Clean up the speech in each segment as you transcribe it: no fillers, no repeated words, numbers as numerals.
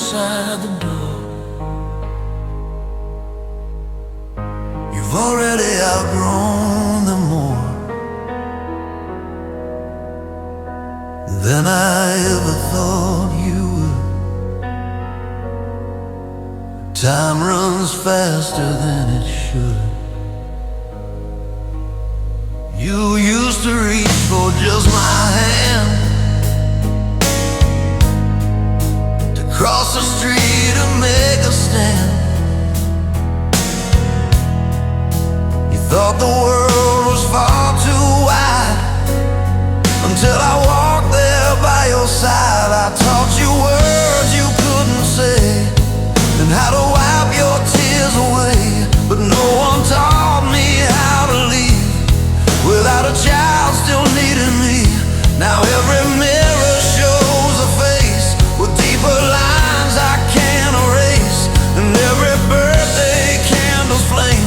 outside the door. You've already outgrown them more than I ever thought you would. Time runs faster than it should. You used to reach for just my hand, to cross the street and make a stand. You thought the world was far too wide, until I walked there by your side. I taught you words you couldn't say, and how to wipe your tears away. But no one taught me how to leave without a child still needing me. Now every mirror shows a face with deeper lines I can't erase, and every birthday candle's flame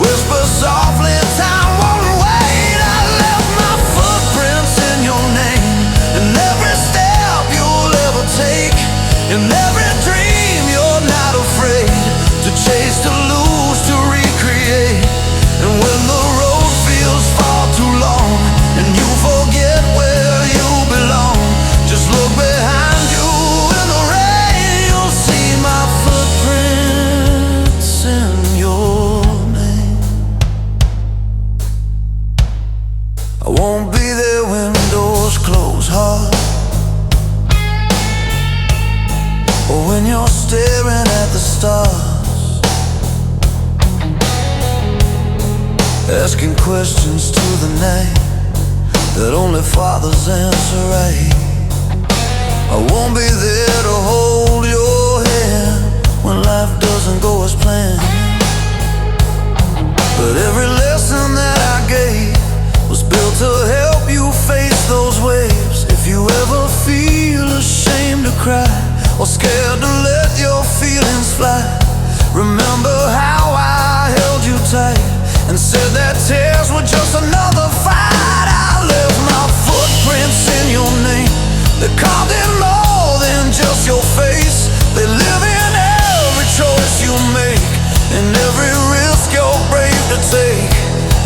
whispers softly, time won't wait. I left my footprints in your name, in every step you'll ever take, in every dream you're not afraid to chase, to lose, to recreate. And when the road feels far too long and you forget where you belong, just look behind you in the rain. You'll see my footprints in your name. I won't be there when doors close hard, or when you're staring at the stars, asking questions to the night that only fathers answer right. I won't be there to hold your hand when life doesn't go as planned. But every lesson that I gave was built to help you face those waves. If you ever feel ashamed to cry, or scared to let your feelings fly, remember how I held you tight and said that tears were just another fight. I left my footprints in your name. They're carved in more than just your face. They live in every choice you make, in every risk you're brave to take.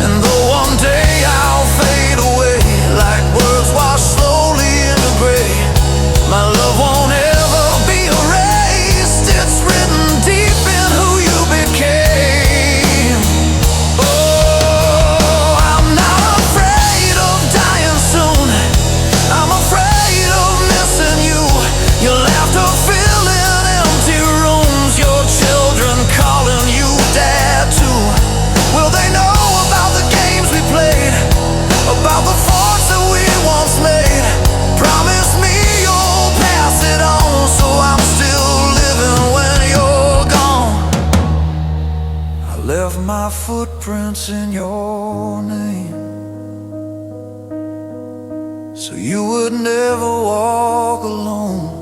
And though one day I'll fade away, like words wash slowly into gray, my love won't ever be erased. It's written deep in who you became. Oh, I'm not afraid of dying soon. I'm afraid of missing you. Your laughter filling empty rooms, your children calling you dad too. Will they know about the games we played, about the forts that we once made? Promise me you'll pass it on, so I'm still living when you're gone. I left my footprints in your name, so you would never walk alone.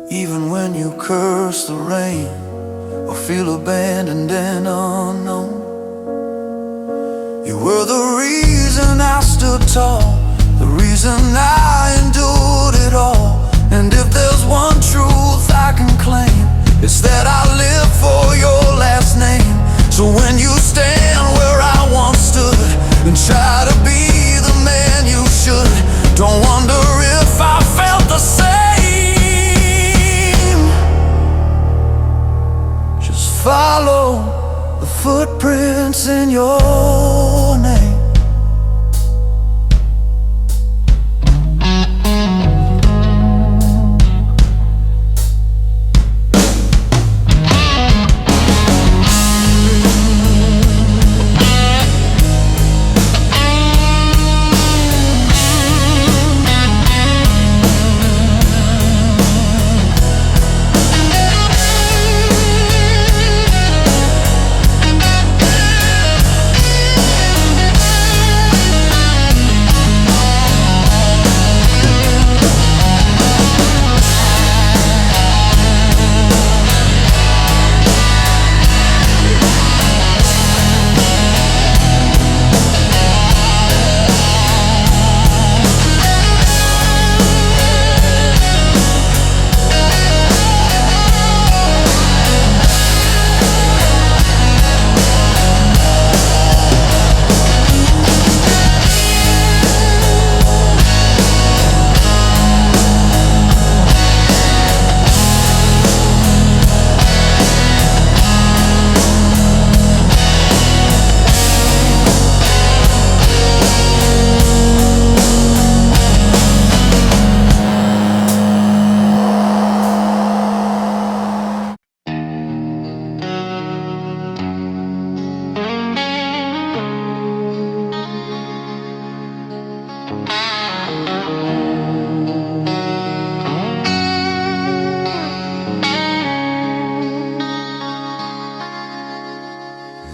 Even when you curse the rain or feel abandoned and unknown, you were the reason I stood tall, the reason I endured it all. And if there's one truth I can claim, it's that I live for your last name. So when you stand where I once stood and try to be the man you should, don't wonder if I felt the same. Just follow the footprints in your name.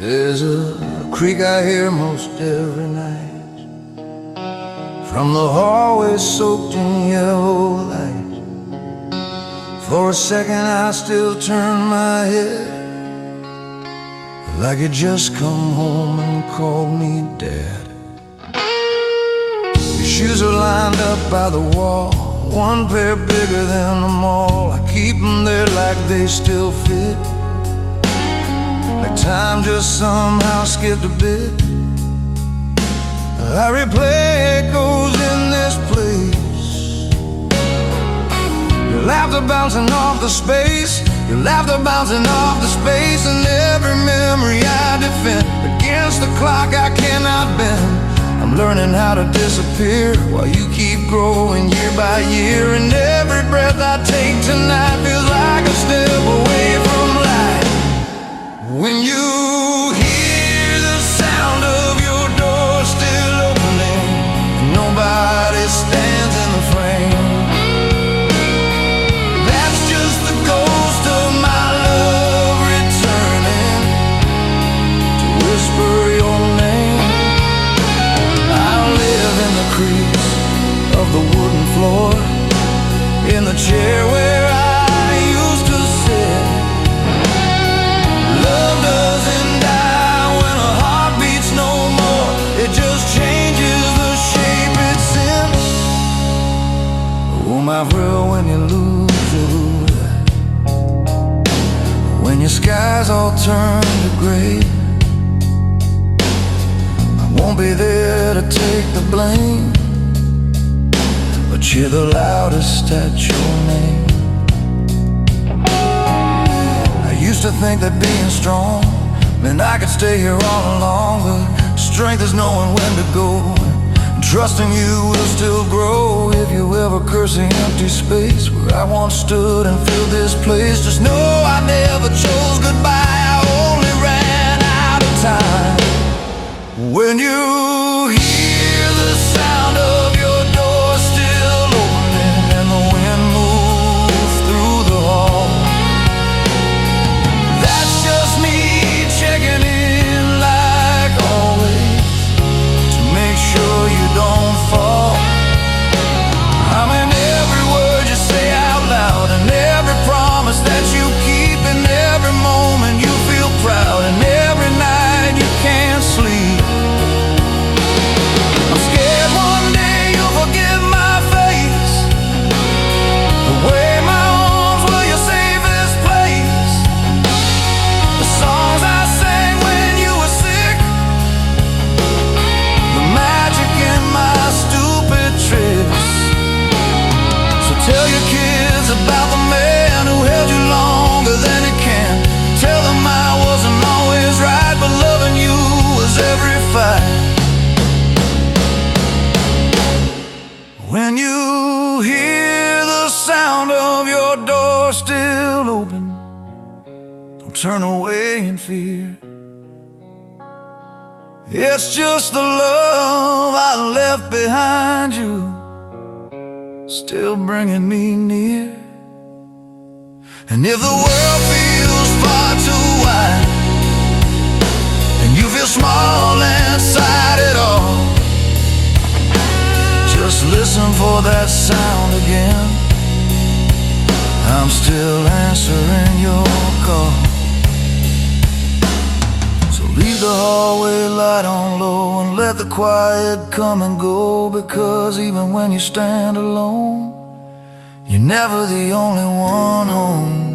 There's a creak I hear most every night, from the hallway soaked in yellow light. For a second I still turn my head, like you just come home and called me Dad. Your shoes are lined up by the wall, one pair bigger than them all. I keep them there like they still fit, like time just somehow skipped a bit. I replay echoes in this place, your laughter bouncing off the space, your laughter bouncing off the space. And every memory I defend against the clock I cannot bend. I'm learning how to disappear while you keep growing year by year. And every breath I take tonight feels like a step away from light. When you hear the sound of your door still opening, and nobody stands in the frame, that's just the ghost of my love returning to whisper your name. I live in the crease of the wooden floor, in the chair where I used to sit. Love doesn't die when a heart beats no more, it just changes the shape it's in. Oh my world, when you lose your light, when your skies all turn to gray, I won't be there to take the blame, but you're the loudest at your name. I used to think that being strong meant I could stay here all along, but strength is knowing when to go, and trusting you will still grow. If you ever curse the empty space where I once stood and filled this place, just know I never chose goodbye, I only ran out of time. When you hear the sound of your door still opening and the wind moves through the hall, that's just me checking in like always, to make sure you don't fall. I mean every word you say out loud, and every promise that you keep, and every moment you feel proud, and every night you can't sleep. I'm scared one day you'll forget my face, the way my arms were your safest place, the songs I sang when you were sick, the magic in my stupid tricks. So tell your kids about the man who held you longer than he can. Tell them I wasn't always right, but loving you was every fight. When you hear the sound of your door still open, don't turn away in fear. It's just the love I left behind you, still bringing me near. And if the world feels far too wide, and you feel small inside it all, just listen for that sound again. I'm still answering your call. So leave the hallway light on low and let the quiet come and go, because even when you stand alone, you're never the only one home.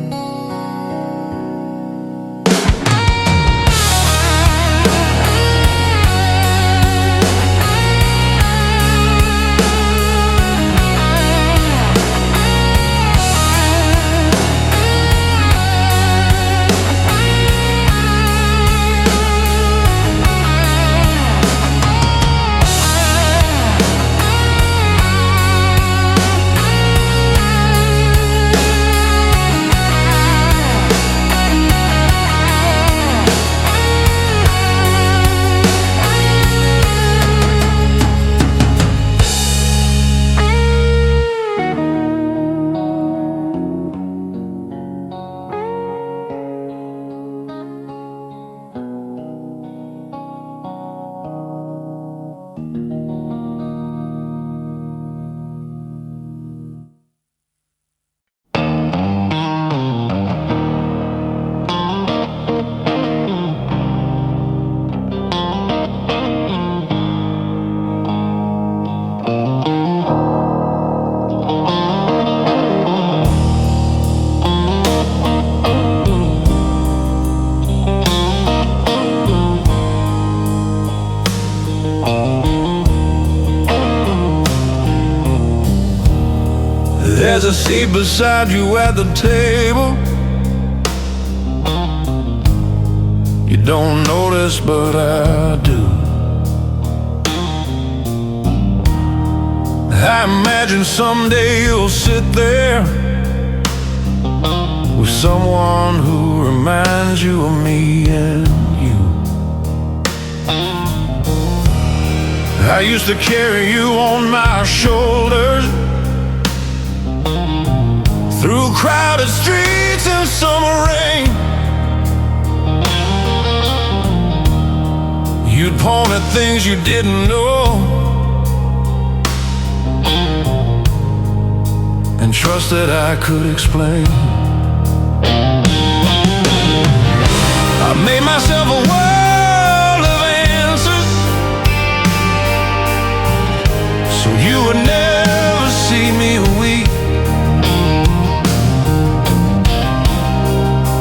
there's a seat beside you at the table. You don't notice, but I do. I imagine someday you'll sit there with someone who reminds you of me and you. I used to carry you on my shoulders through crowded streets in summer rain. You'd point at things you didn't know and trust that I could explain. I made myself a world of answers so you would never see me weak.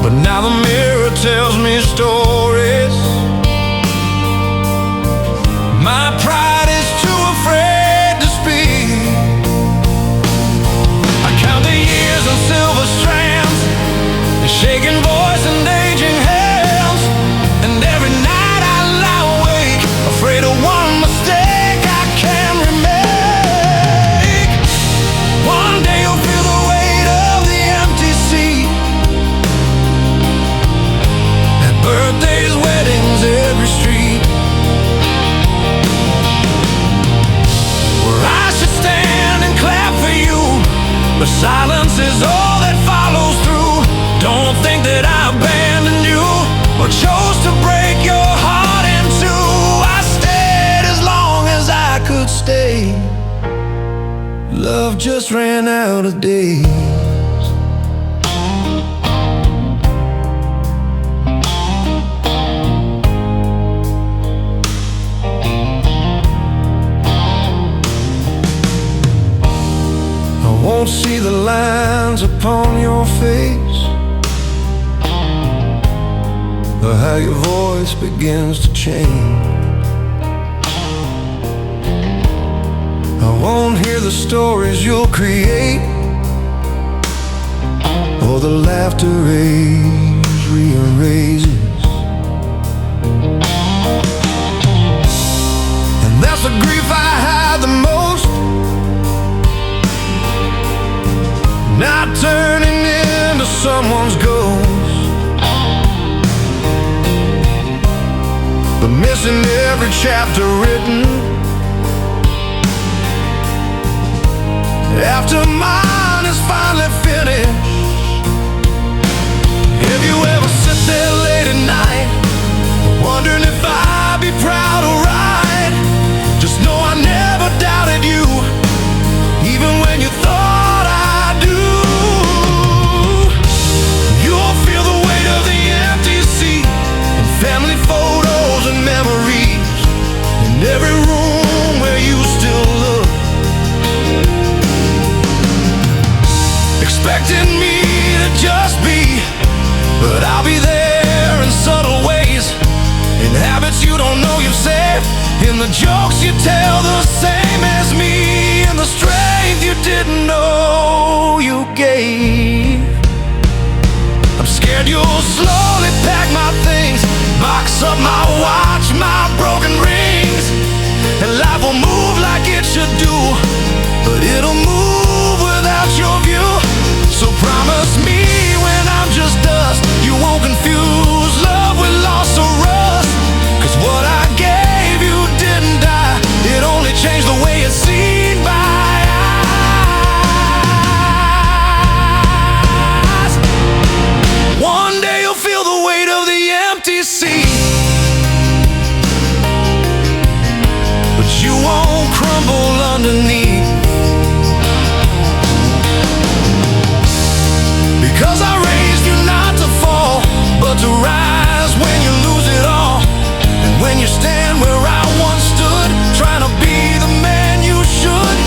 But now the mirror tells me stories my pride is too afraid to speak. I count the years on silver strands, a shaking voice and aging hands. And every night I lie awake, afraid of one mistake I can't remake. One day you'll feel the weight of the empty seat at birthdays, weddings, every street. But silence is all that follows through. Don't think that I abandoned you or chose to break your heart in two. I stayed as long as I could stay. Love just ran out of days. Won't see the lines upon your face or how your voice begins to change. I won't hear the stories you'll create or the laughter age rearranges. And that's the grief I hide the most, not turning into someone's ghost, but missing every chapter written after mine is finally finished. If you ever sit there late at night wondering if I'd be proud or right, just know I never doubted you, even when you thought I do. You'll feel the weight of the empty seat and family photos and memories in every room where you still look, expecting me to just be, but I'll be there in subtle ways, in habits you don't know you've saved, in the jokes you tell the same as me, in the strength you didn't know you gave. I'm scared you'll slowly pack my things, box up my watch, my broken rings, and life will move like it should do, but it'll move without your view. So promise me when I'm just dust, you won't confuse love with loss or rust, 'cause what I gave you didn't die, it only changed the way it's seen by eyes. One day you'll feel the weight of the empty seat, but you won't crumble underneath, because I raised you not to fall, but to rise when you lose it all. And when you stand where I once stood, trying to be the man you should,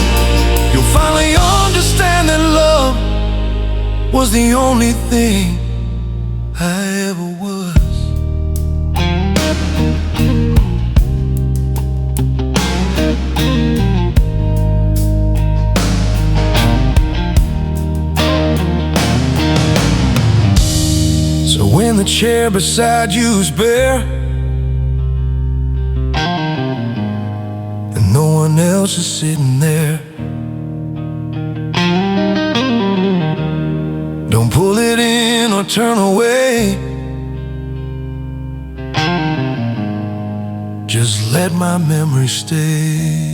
you'll finally understand that love was the only thing I ever was. the chair beside you's bare, and no one else is sitting there. Don't pull it in or turn away, just let my memory stay.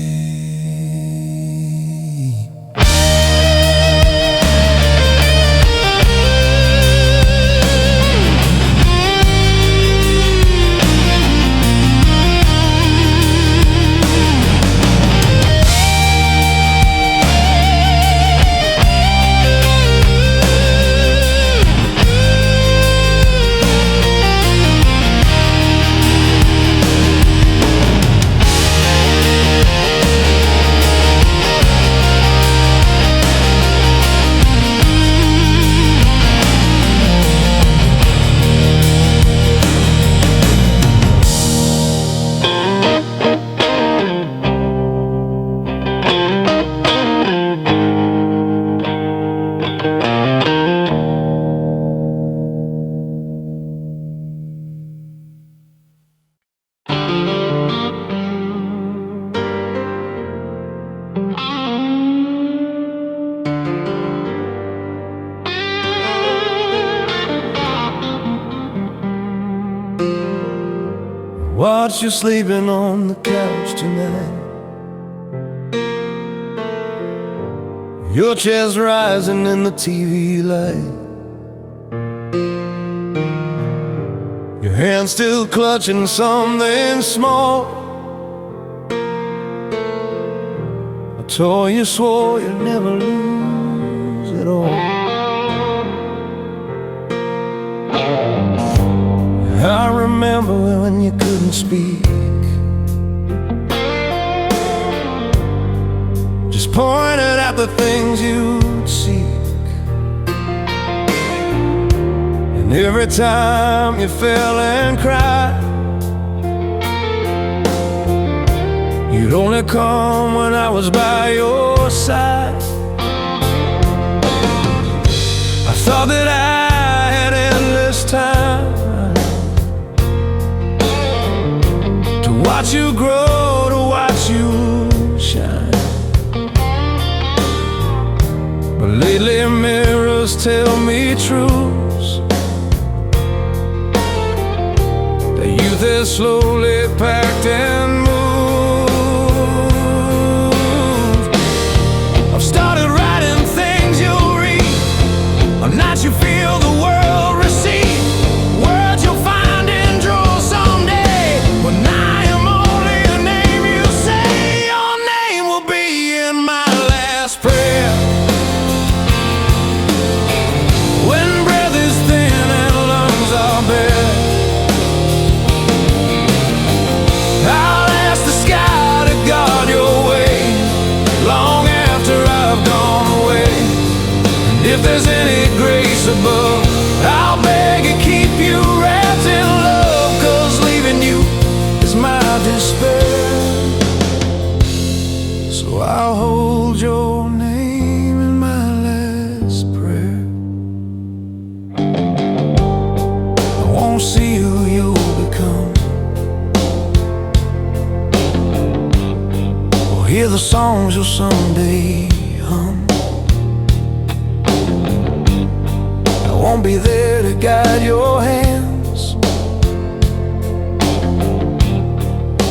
Watch you sleeping on the couch tonight, your chest rising in the TV light, your hand still clutching something small, a toy you swore you'd never lose at all. I remember when you couldn't speak, just pointed at the things you'd seek, and every time you fell and cried, you'd only come when I was by your side. I thought that I had endless time to watch you grow, to watch you shine. But lately mirrors tell me truths that youth is slowly packed and moved. I've started writing things you'll read, on nights you feel the world recede, words you'll find in drawers someday. When I am only a name you say, your name will be in my last prayer. When breath is thin and lungs are bare, I'll ask the sky to guard your way long after I've gone away. And if there's any grace above, I'll beg and keep you wrapped in love, 'cause leaving you is my despair. So I'll hold your name in my last prayer. I won't see who you'll become, or hear the songs you'll someday hum. I won't be there to guide your hands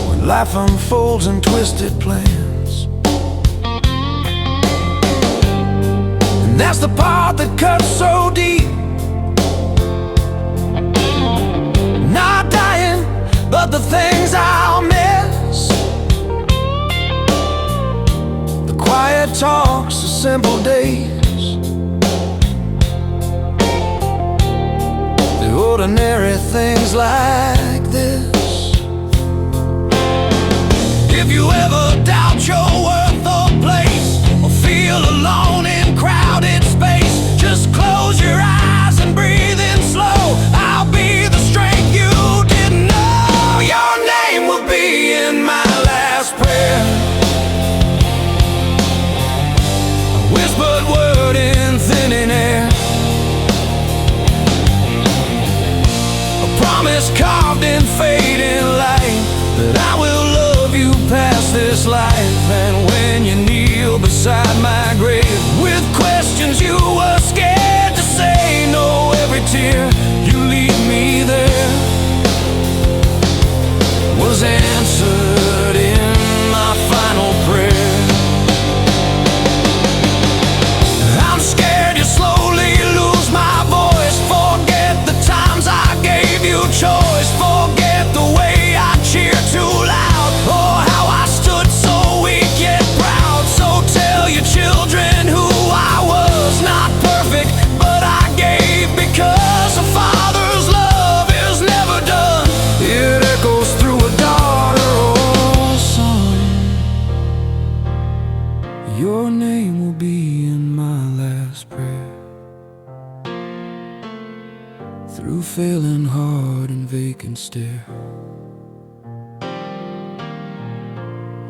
when life unfolds in twisted plans. And that's the part that cuts so deep. Not dying, but the things I'll miss, the quiet talks, the simple days, the ordinary things like this. If you ever doubt your worth or place, or feel alone in crowded space, just close your eyes and breathe in slow. I'll be the strength you didn't know. Your name will be in my last prayer, a whispered word in thinning air.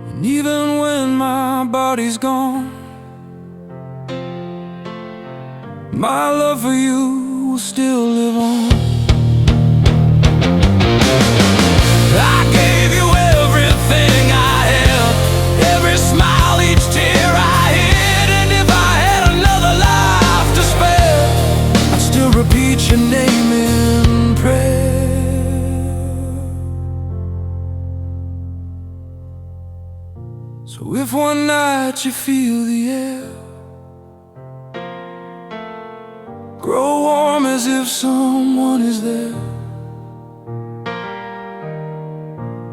And even when my body's gone, my love for you will still live on. I gave you everything I had, every smile, each tear I hid. And if I had another life to spare, I'd still repeat your name in prayer. So if one night you feel the air grow warm as if someone is there,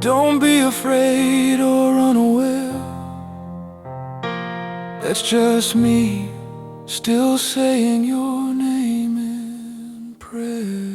don't be afraid or unaware. That's just me still saying your name in prayer.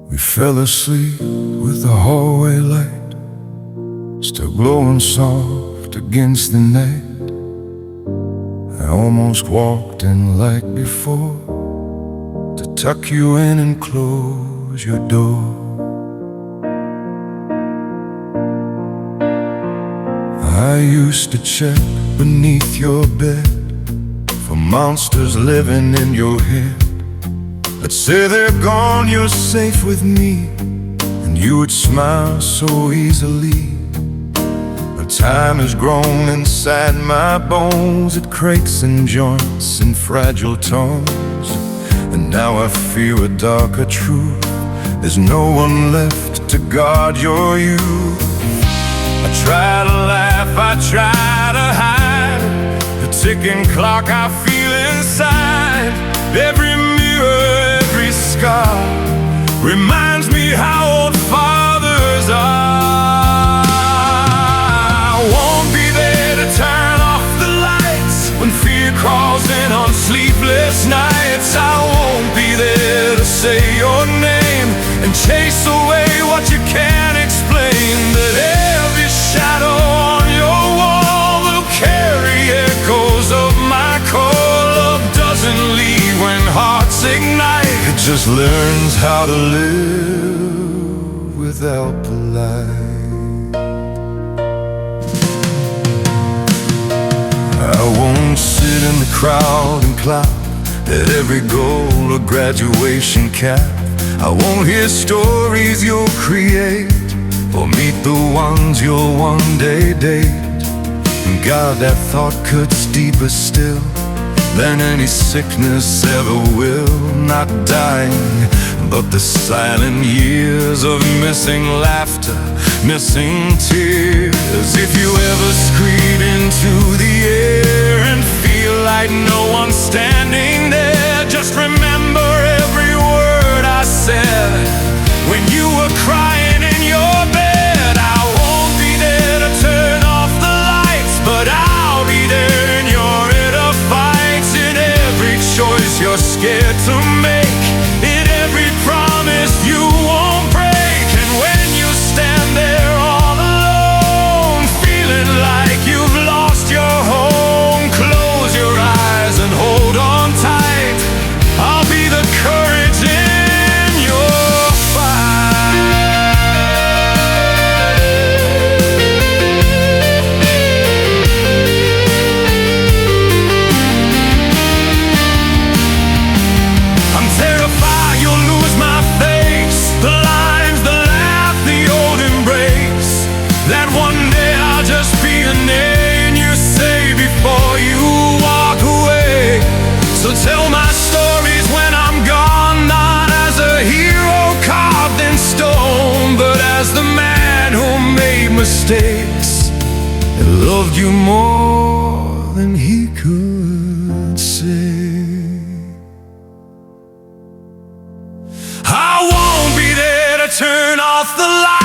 We fell asleep with the hallway light still glowing soft against the night. I almost walked in like before to tuck you in and close your door. I used to check beneath your bed for monsters living in your head. I'd say they're gone, you're safe with me, and you would smile so easily. But time has grown inside my bones, it cracks and joints and fragile tones. And now I fear a darker truth, there's no one left to guard your youth. I try to laugh, I try to hide the ticking clock I feel inside. Every mirror, every scar reminds me how old fathers are. I won't be there to turn off the lights when fear crawls in on sleepless nights. I won't be there to say your name and chase away what you can't explain. But every shadow on your wall will carry echoes of my core. Love doesn't leave when hearts ignite, it just learns how to live without the light. I won't sit in the crowd and clap at every goal or graduation cap. I won't hear stories you'll create or meet the ones you'll one day date. And God, that thought cuts deeper still than any sickness ever will. Not dying, but the silent years of missing laughter, missing tears. If you ever scream into the air and feel like no one's standing there, just remember every word I said when you were crying in your bed. I won't be there to turn off the lights, but I'll be there in your inner fights, in every choice you're scared to make, in every promise you won't break. And when you stand there all alone, feeling like you've lost your home, close your eyes and hold on tight. I'll be the courage in your fight. I'm terrified you'll lose my face, the lines, the laugh, the old embrace, that one day I'll just be a name you say before you walk away. So tell my stories when I'm gone, not as a hero carved in stone, but as the man who made mistakes and loved you more than he could say. I won't be there to turn off the light.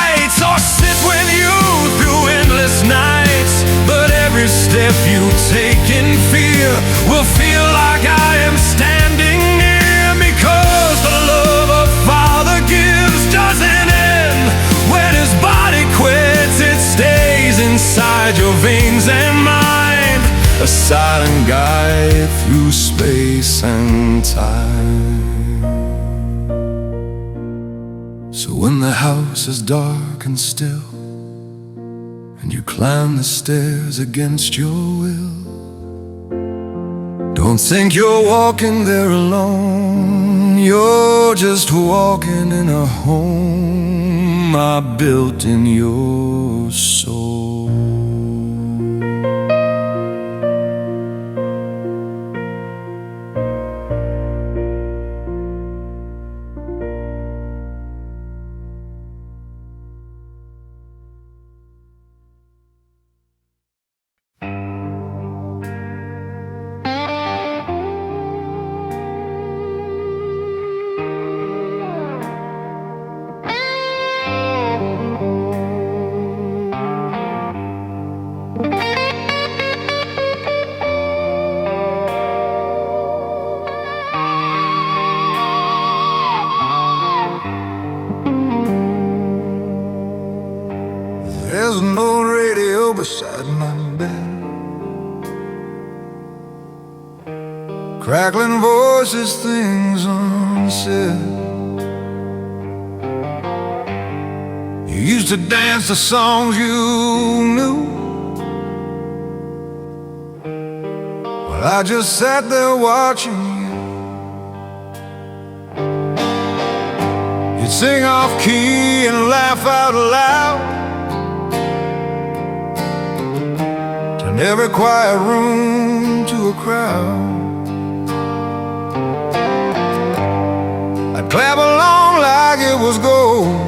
step you take in fear will feel like I am standing near, because the love a father gives doesn't end when his body quits. It stays inside your veins and mind, a silent guide through space and time. So when the house is dark and still, and you climb the stairs against your will, don't think you're walking there alone. You're just walking in a home I built in your soul. There's no radio beside my bed, crackling voices, things unsaid. You used to dance the songs you knew. Well, I just sat there watching you. You'd sing off key and laugh out loud. Every quiet room to a crowd. I'd clap along like it was gold,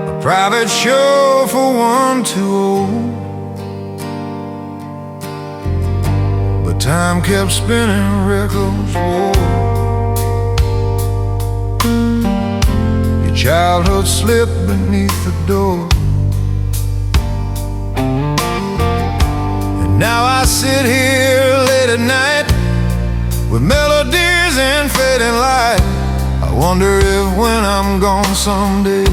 a private show for one too old. But time kept spinning, records rolled. Your childhood slipped beneath the door. Now I sit here late at night with melodies and fading light. I wonder if when I'm gone someday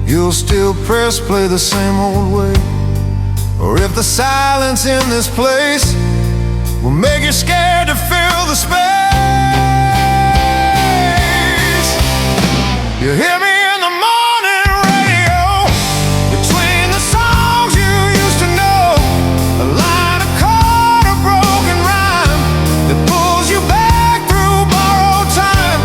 you'll still press play the same old way, or if the silence in this place will make you scared to fill the space. You hear me in the morning radio, between the songs you used to know, a line, a chord, a broken rhyme that pulls you back through borrowed time.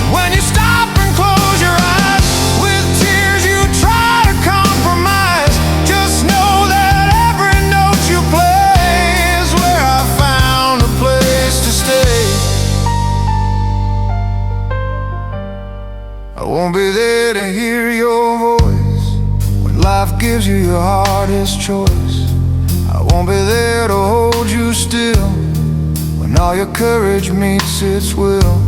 And when you stop and close your eyes, with tears you try to compromise, just know that every note you play is where I found a place to stay. I won't be there to hear your voice when life gives you your hardest choice. I won't be there to hold you still when all your courage meets its will.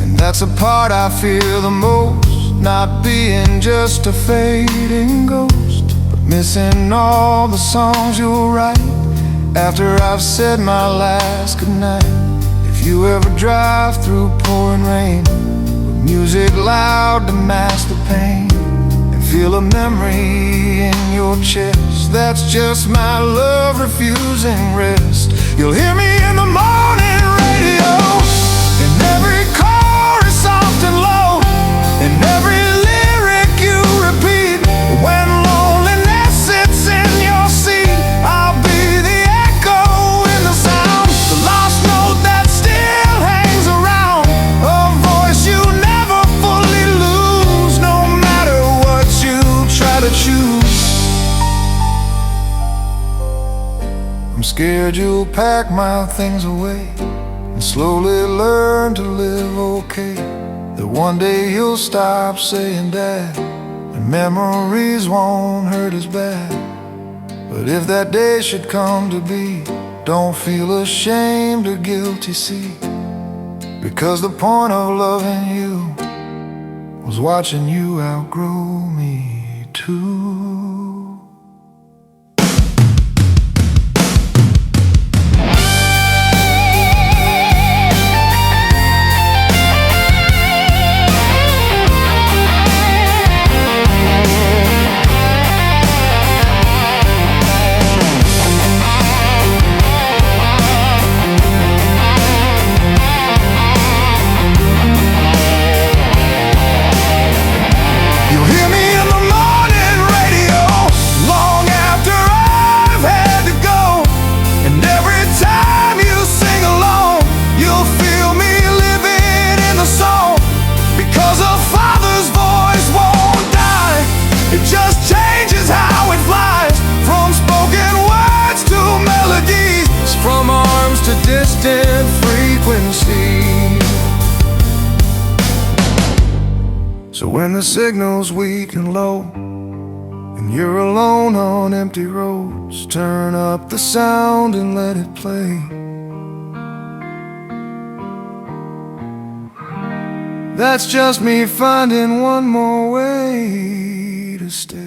And that's the part I fear the most, not being just a fading ghost, but missing all the songs you'll write after I've said my last goodnight. If you ever drive through pouring rain with music loud to mask the pain, and feel a memory in your chest, that's just my love refusing rest. You'll hear me in the morning radio, in every chorus soft and low, in every lyric you repeat. When loneliness sits in your seat, I'll be the echo in the sound, the lost note that still hangs around, a voice you never fully lose, no matter what you try to choose. I'm scared you'll pack my things away and slowly learn to live okay, that one day you'll stop saying that, and memories won't hurt as bad. But if that day should come to be, don't feel ashamed or guilty, see, because the point of loving you was watching you outgrow me too. So when the signal's weak and low, and you're alone on empty roads, turn up the sound and let it play. That's just me finding one more way to stay.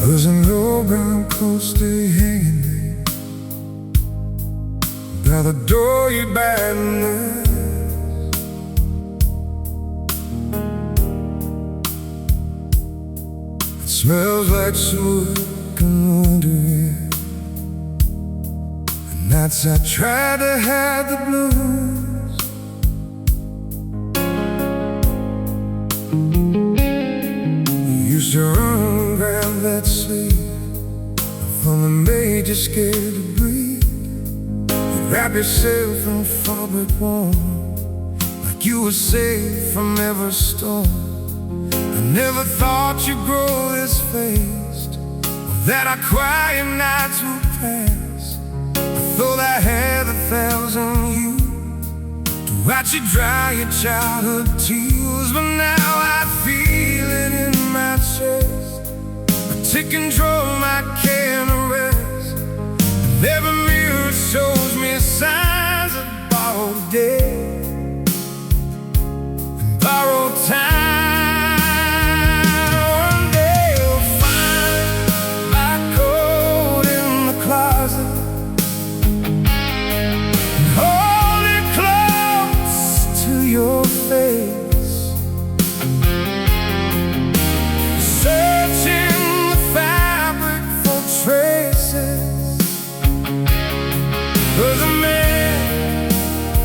There's an old brown coaster hanging there by the door you abandoned us. It smells like smoke and wonder. And nights I tried to hide the blues. You used to run around that sleep, if only made you scared to breathe. You wrap yourself in fabric warm, like you were safe from every storm. I never thought you'd grow this fast, or that our quiet nights would pass. I thought I had 1,000 years to watch you dry your childhood tears, but now I feel it in my chest. Take control, I can't rest. And every mirror shows me signs of borrowed day and borrowed time. One day you'll find my coat in the closet and hold it close to your face, searching traces. There's a man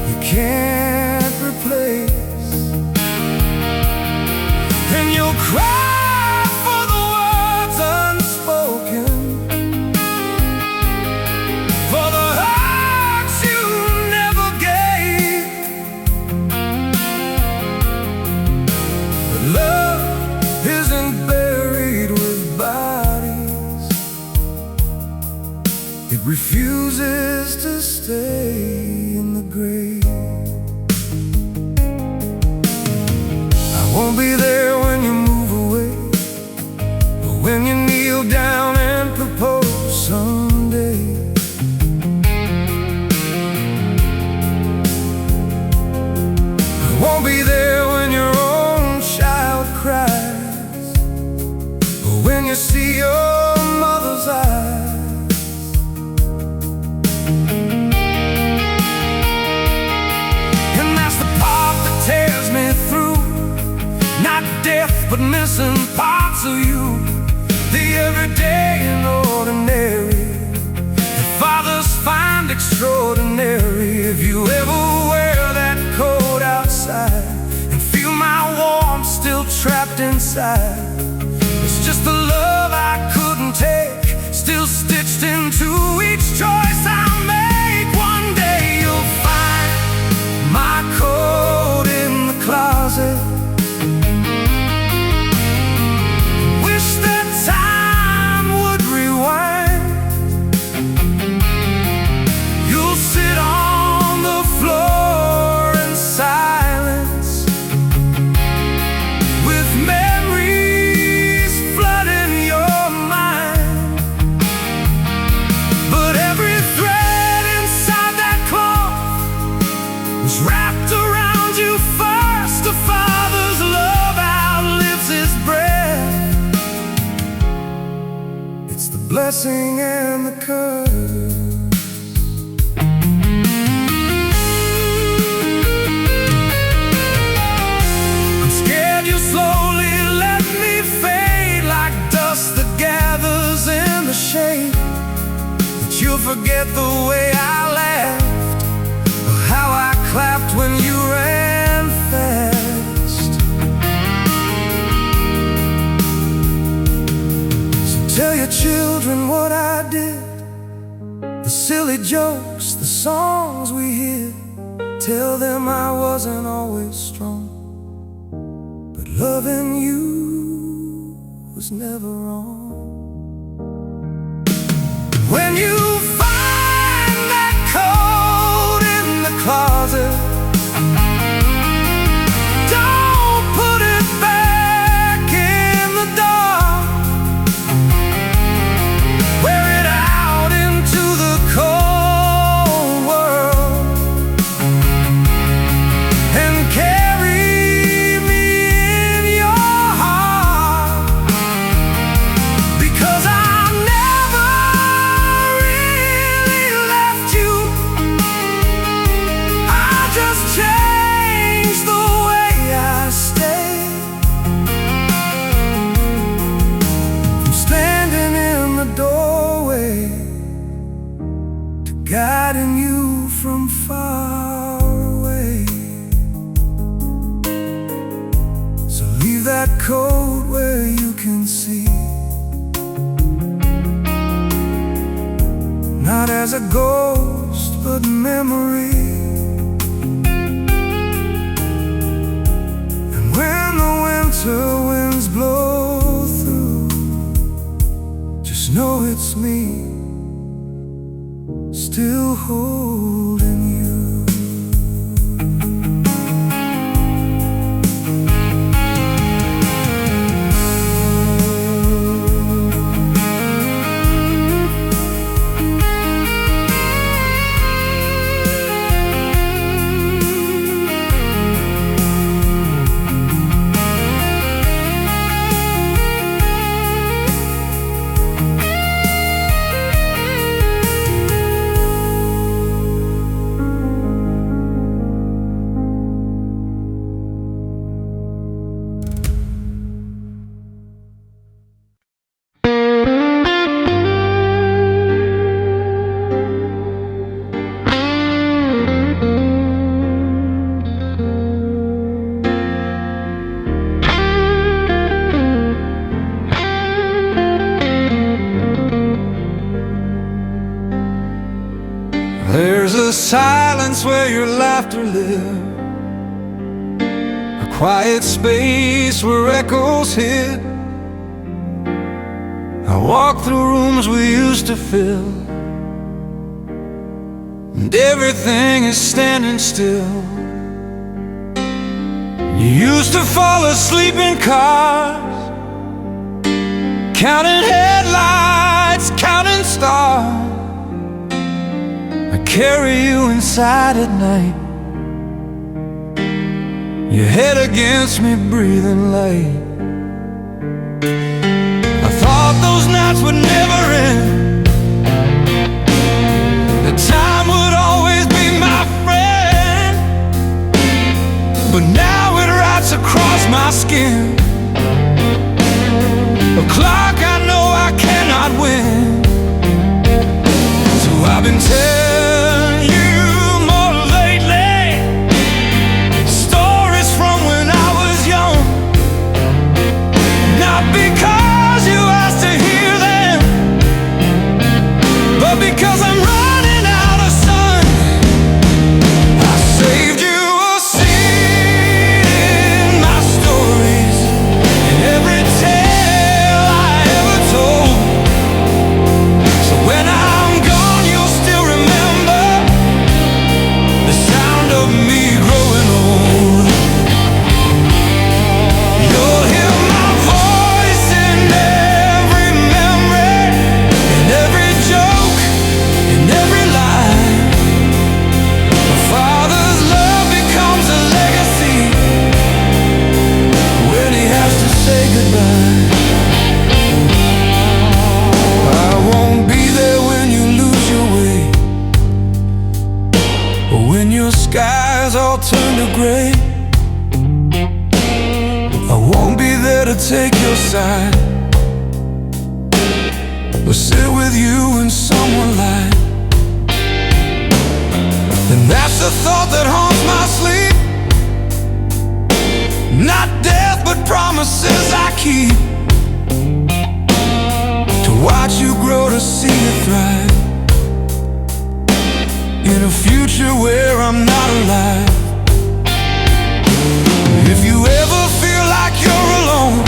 you can't replace, and you'll cry for the words unspoken, for the hugs you never gave. But love isn't buried with bodies. It refuses to stay in the grave. I won't be there when you move away, or when you kneel down and propose someday. I won't be there when your own child cries, or when you see your mother's eyes. But missing parts of you, the everyday and ordinary, the fathers find extraordinary. If you ever wear that coat outside and feel my warmth still trapped inside, it's just the love I couldn't take, still stitched into each choice I make. One day you'll find my coat in the closet. Wrapped around you first, a father's love outlives his breath. It's the blessing and the curse. I'm scared you'll slowly let me fade like dust that forget the way I laughed, or how I clapped when you ran fast. So tell your children what I did, the silly jokes, the songs we hear. Tell them I wasn't always strong, but loving you was never wrong. When you find that coat in the closet, don't put it back in the dark. Wear it out into the cold world and carry me in your heart, because I never really left you. I just changed the way I stay. From standing in the doorway to guiding you from far away. So leave that coat where you can see, not as a ghost, but memory. And when the winter winds blow through, just know it's me, still holding you. There's a silence where your laughter lives, a quiet space where echoes hit. I walk through rooms we used to fill, and everything is standing still. You used to fall asleep in cars, counting headlights, counting stars. I carry you inside at night, your head against me, breathing light. I thought those nights would never end, that time would always be my friend. But now it writes across my skin, a clock I know I cannot win. So I've been telling you more lately, stories from when I was young, not because you asked to hear them, but because I'm running out of sun. I saved you a seat in my stories, in every tale I ever told. So when I'm gone, you'll still remember the sound of me growing old. You'll hear my voice in every memory, in every joke, in every line. A father's love becomes a legacy when he has to say goodbye. I won't be there when you lose your way, or when your skies all turn to gray. I won't be there to take your side, or sit with you in someone light. the thought that haunts my sleep. Not death, but promises I keep, to watch you grow, to see you thrive, in a future where I'm not alive. If you ever feel like you're alone,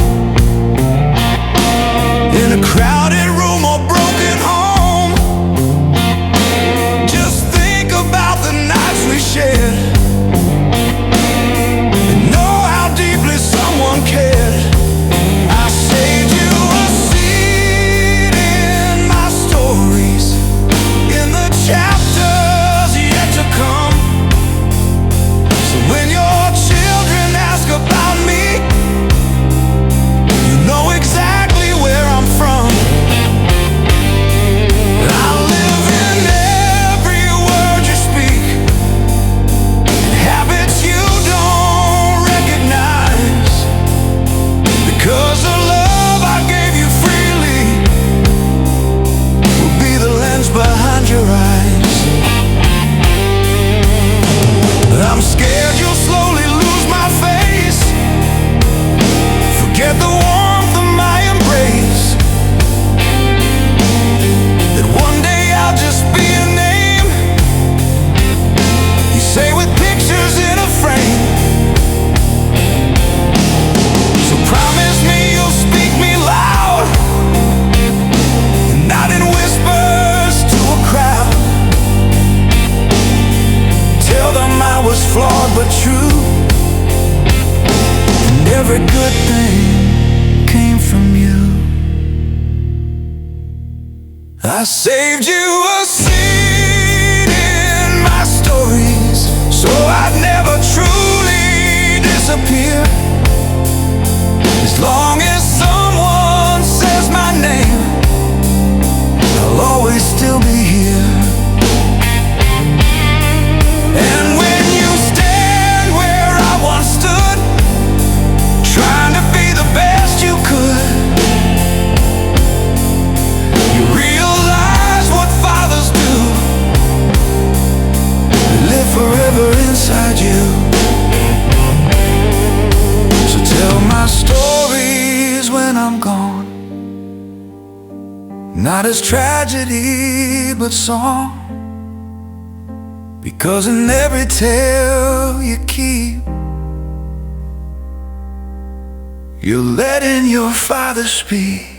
in a crowded room or broken home, just think about the nights we shared, and know how deeply someone cared. I saved you a seat in my stories, in the chapters yet to come. So when your children ask about me, you know exactly where I'm from. I live in every word you speak, habits you don't recognize, because the love I gave you freely will be the lens behind your eyes. I'm scared you'll slowly lose my face, forget the warmth of my embrace, that one day I'll just be a name you say with pictures in a frame. So promise me you'll speak me loud, and not in whispers to a crowd. Tell them I was flawed but true, and every good thing came from you. I saved you a seat in my stories, so I'd never truly disappear. As long as someone says my name, I'll always still be here. And when you stand where I once stood, trying to be the best you could, you realize what fathers do, they live forever inside you. So tell my stories when I'm gone, not as tragedy but song, because in every tale you keep, you're letting your father speak.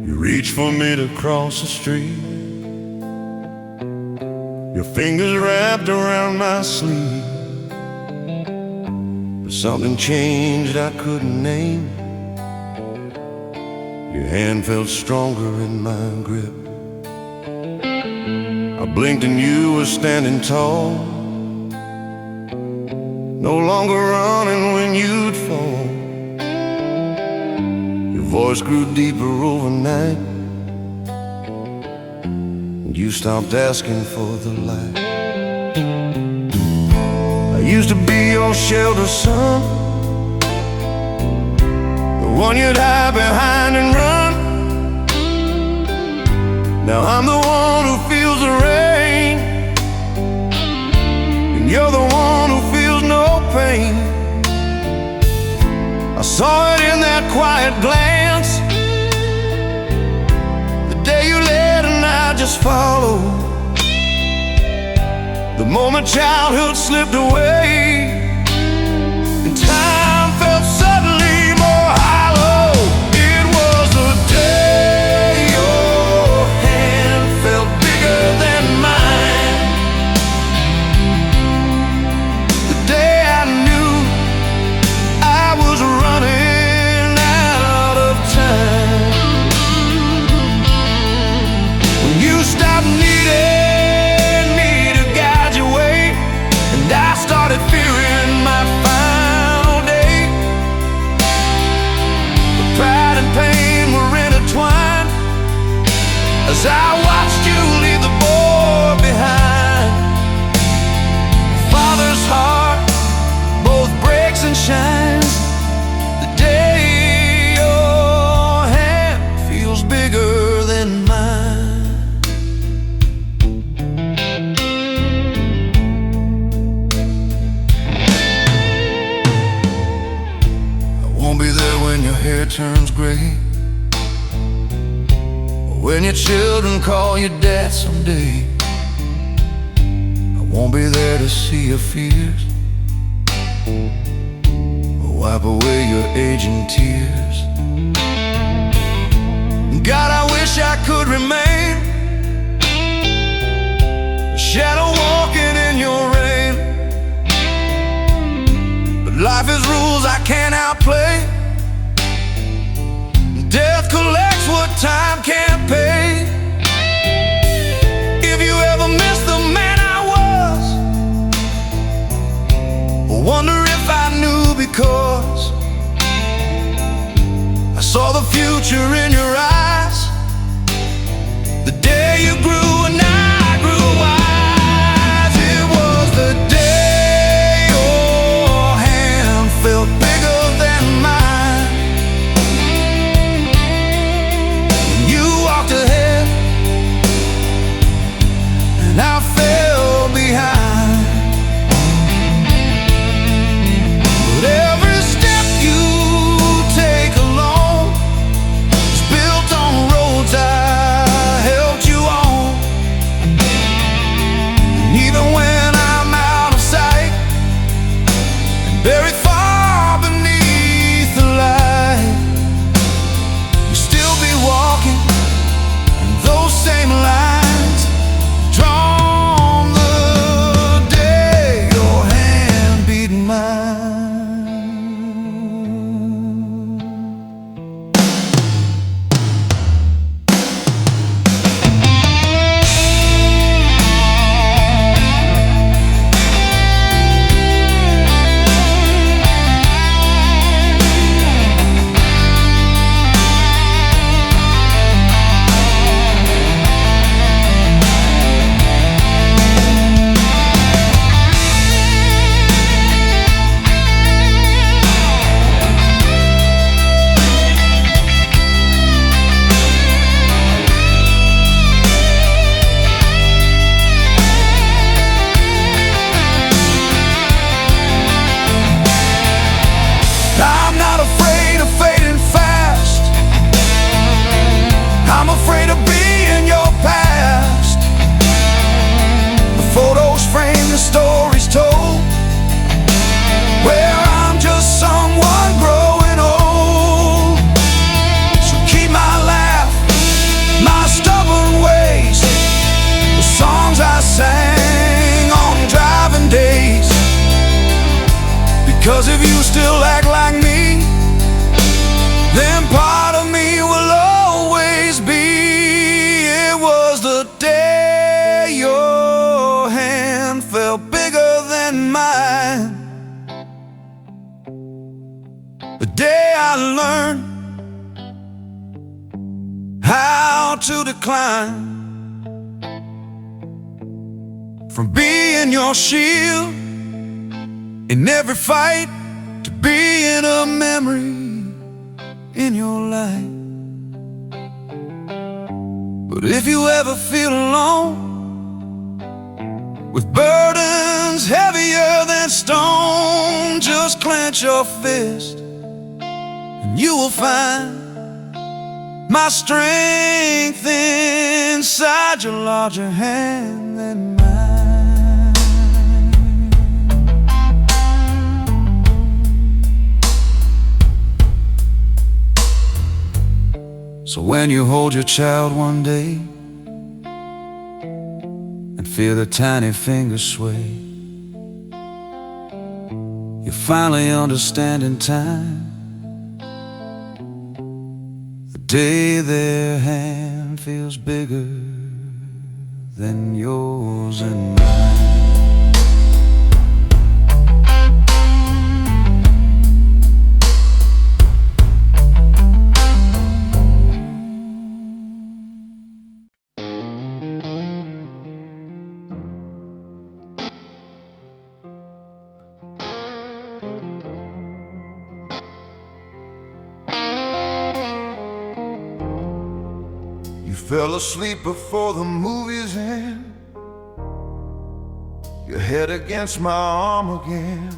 Reach for me to cross the street, your fingers wrapped around my sleeve. But something changed I couldn't name. Your hand felt stronger in my grip. I blinked and you were standing tall, no longer running when you'd fall. Your voice grew deeper overnight, and you stopped asking for the light. I used to be your shelter, son, the one you'd hide behind and run. Now I'm the one who feels the rain, and you're the one who feels no pain. I saw it in that quiet glance, the day you led and I just followed. The moment childhood slipped away, and time felt suddenly more hollow. It was the day your hand felt bigger than mine, the day I knew I was running out of time. When you stopped needing me to guide your way, and I started fearing my final day. But pride and pain were intertwined as I watched you leave the boy behind. A father's heart both breaks and shines the day your hand feels bigger than mine. I won't be there when your hair turns gray, or when your children call you dad someday. I won't be there to see your fears, wipe away your aging tears. God, I wish I could remain a shadow walking in your rain, but life is rules I can't outplay. Death collects what time can't pay. If you ever miss the man I was, or wonder if I knew, because I saw the future in your eyes the day you grew and I grew wise. It was the day your hand felt bigger than mine. When you walked ahead and I fell behind. But every step you take alone is built on roads I helped you on. And even when I'm out of sight and buried far beneath the light, you'll still be walking in those same lines, drawn the day your hand beat mine. I'm not afraid of fading fast. I'm afraid of being your past. The photos frame the stories told, where I'm just someone growing old. So keep my laugh, my stubborn ways, the songs I sang on driving days. Because if you still act like me, then part of me will always be. It was the day your hand felt bigger than mine. day I learned how to decline from being your shield in every fight to being a memory in your life. But if you ever feel alone with burdens heavier than stone, just clench your fist and you will find my strength inside your larger hand than mine. So when you hold your child one day and feel the tiny fingers sway, you finally understand in time the day their hand feels bigger than yours and mine. You fell asleep before the movie's end, your head against my arm again.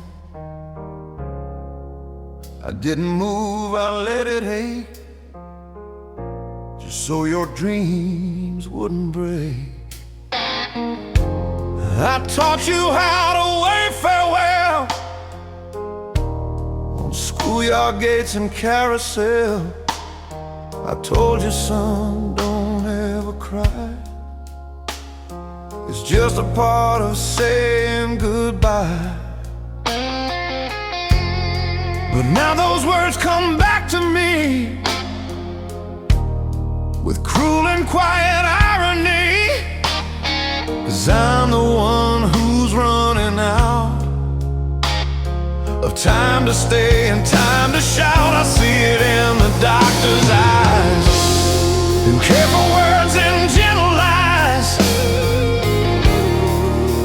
I didn't move, I let it ache, just so your dreams wouldn't break. I taught you how to wave farewell on schoolyard gates and carousel. I told you, son, don't ever cry. It's just a part of saying goodbye. But now those words come back to me with cruel and quiet irony, 'cause I'm the one who's running out of time to stay and time to shout. I see it in the doctor's eyes, in careful words and gentle lies,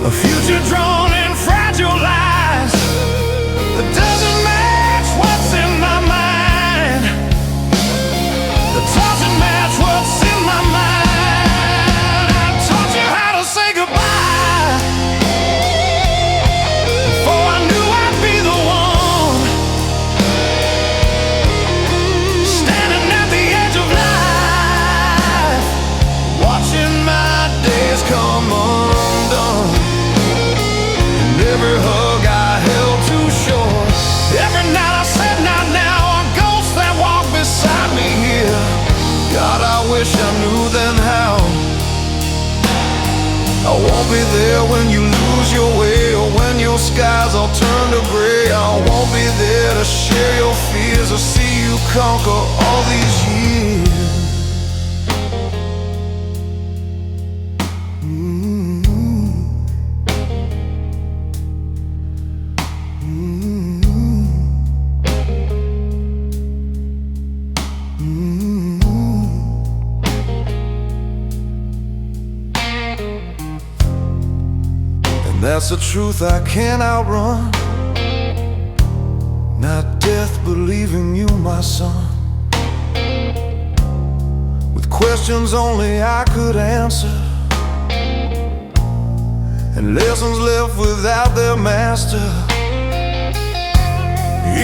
a future drawn in fragile lies that doesn't match what's in my mind, that doesn't match what's in my mind. I taught you how to say goodbye before I knew I'd be the one standing at the edge of life, watching my days come undone. And every hug I held too short, every night I said not now, a ghost that walked beside me here. God, I wish I knew then how I won't be there when you lose your way, or when your skies all turn to gray. I won't be there to share your fears or see you conquer all these years. That's the truth I can't outrun, not death but leaving you, my son, with questions only I could answer, and lessons left without their master.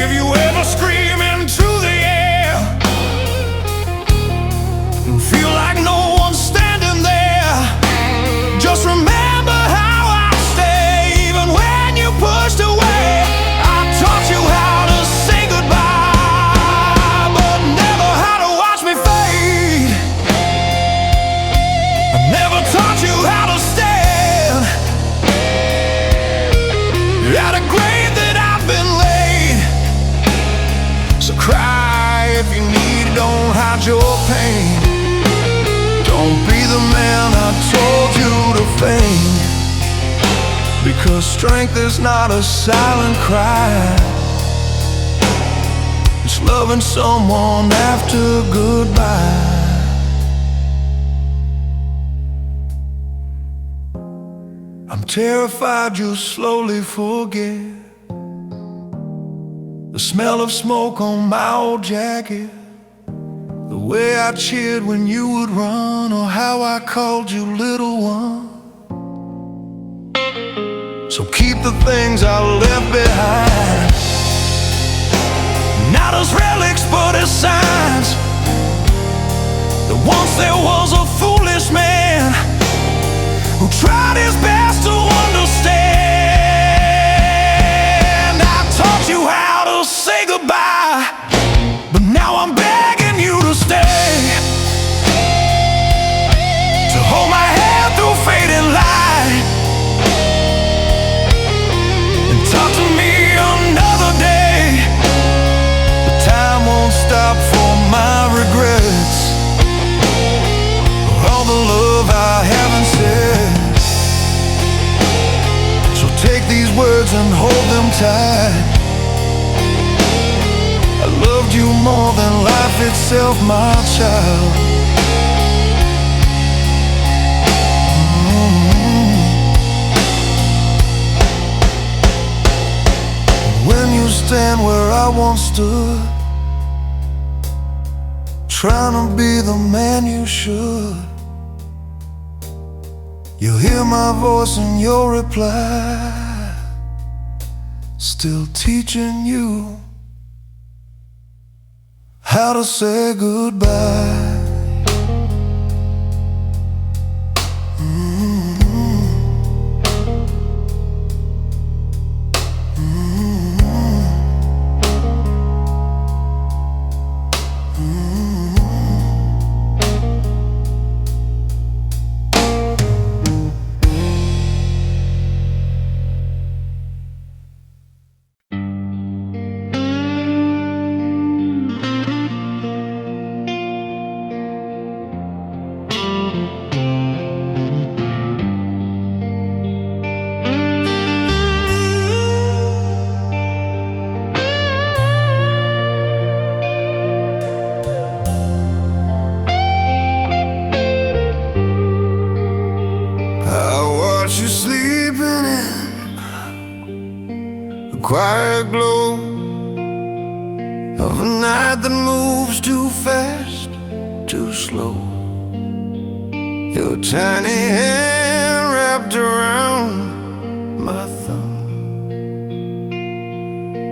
If you ever scream into the air and feel like no one's standing there, just remember how pushed away. I taught you how to say goodbye, but never how to watch me fade. I never taught you how to stand at a grave that I've been laid. So cry if you need, don't hide your pain. Don't be the man I told you to feign, because strength is not a silent cry. What's loving someone after goodbye? I'm terrified you'll slowly forget the smell of smoke on my old jacket, the way I cheered when you would run, or how I called you little one. So keep the things I left behind, not as relics but as signs that once there was a foolish man who tried his best to understand. I taught you how to say goodbye, but now I'm begging you to stay, to hold my hand through fading light, and talk to me another day. But time won't stop for my regrets, or all the love I haven't said. So take these words and hold them tight. I loved you more than life itself, my child. When you stand where I once stood, trying to be the man you should, you'll hear my voice and you'll reply, still teaching you how to say goodbye. You sleeping in the quiet glow of a night that moves too fast, too slow. Your tiny hand wrapped around my thumb.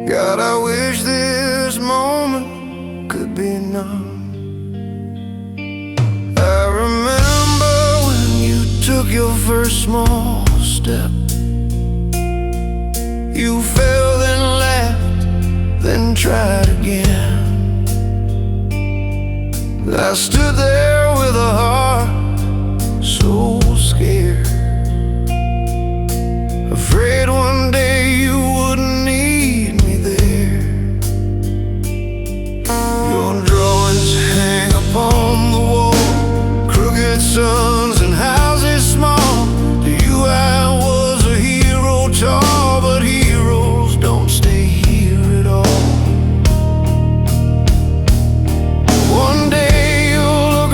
God, I wish this moment could be numb. I remember when you took your first small step. You fell, then laughed, then tried again. I stood there with a heart so scared, afraid one day you wouldn't need me there. Your drawings hang upon the wall, crooked sons and houses small. To you I was a hero tall, but heroes don't stay here at all. One day you'll look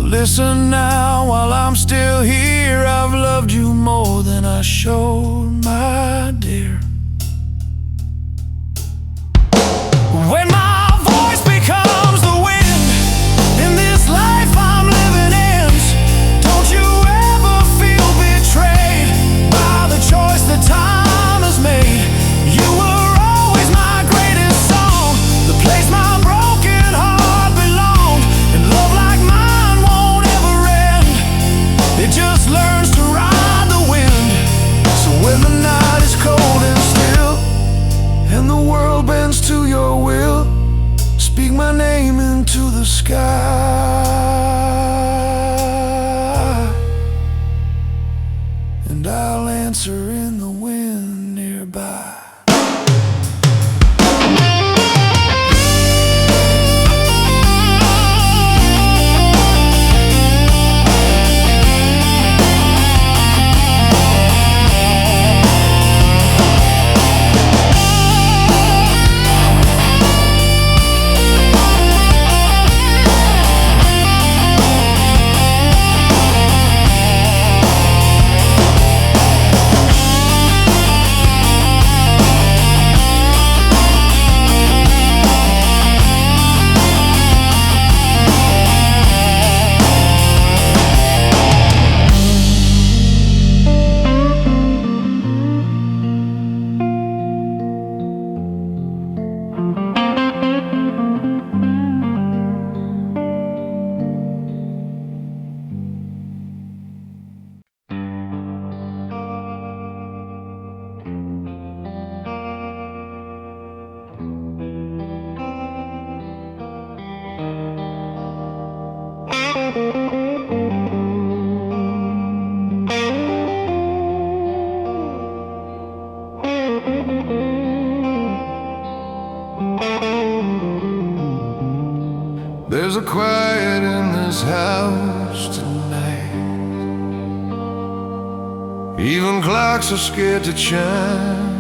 listen now while I'm still here. I've loved you more than I showed, my dear. When my voice becomes the wind in this life I'm living ends, don't you ever feel betrayed by the choice that time has made. You were always my greatest song, the place my broken heart belonged, and love like mine won't ever end. It just learns to ride the wind. So when the night is cold and still and the world bends to your will, speak my name into the sky, and I'll answer in the wind nearby. There's a quiet in this house tonight. Even clocks are scared to chime.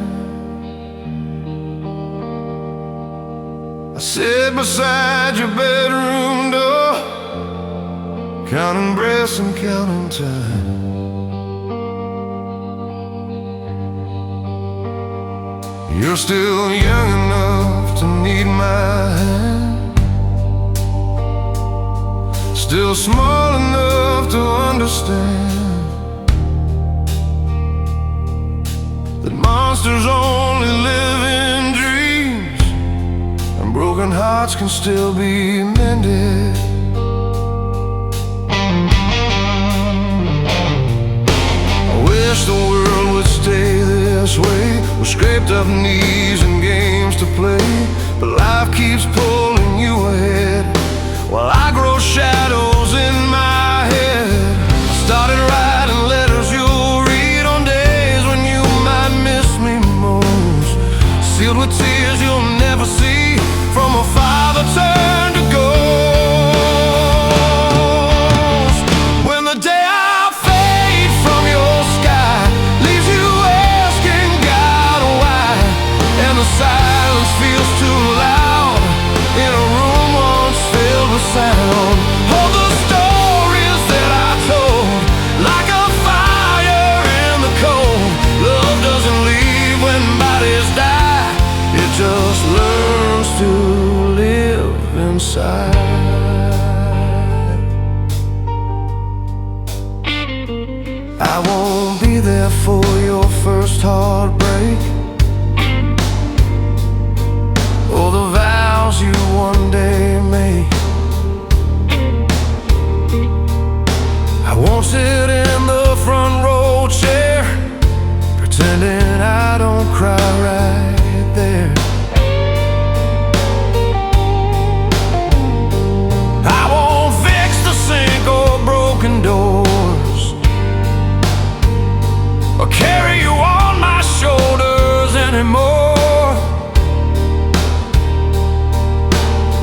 I sit beside your bedroom door, counting breaths and counting time. You're still young enough to need my hand, still small enough to understand that monsters only live in dreams, and broken hearts can still be mended. I wish the world would stay this way, with scraped up knees and games to play, but life keeps pulling you ahead while I grow shadows in my head. I started writing letters you'll read on days when you might miss me most, sealed with tears you'll never see from a father turned to ghost. When the day I fade from your sky leaves you asking God why, and the silence feels too loud in a room once filled with sound. All the stories that I told, like a fire in the cold. Love doesn't leave when bodies die, it just learns to live inside. I won't be there for your first heartbreak, or the vows you one day make. I won't sit in the front row chair, pretending I don't cry right there. I won't fix the sink or broken doors, or carry you on my shoulders anymore.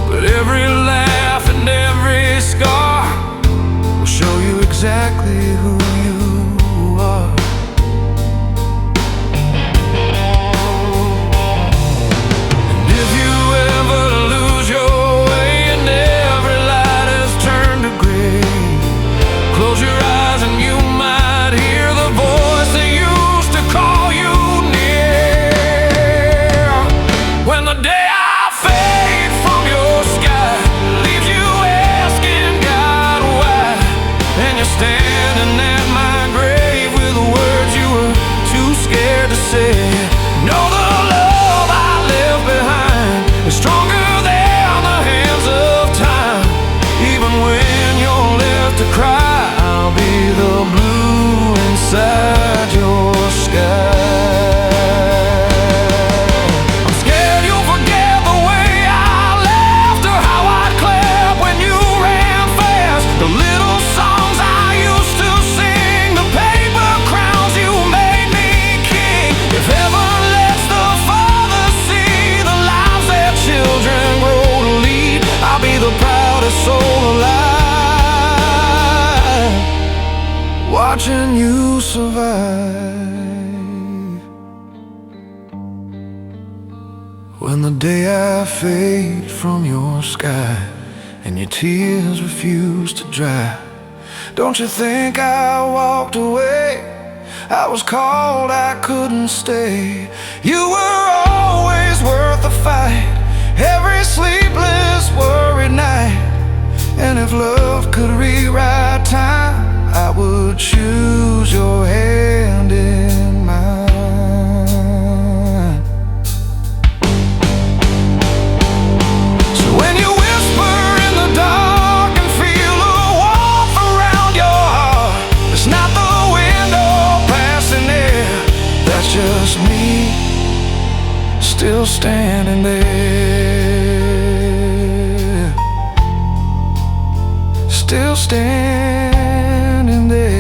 But every laugh and every scar will show you exactly watching you survive. When the day I fade from your sky and your tears refuse to dry, don't you think I walked away? I was cold, I couldn't stay. You were always worth the fight, every sleepless worried night. And if love could rewrite time, I would choose your hand in mine. So when you whisper in the dark and feel a warmth around your heart, it's not the window passing there, that's just me still standing there, still standing there.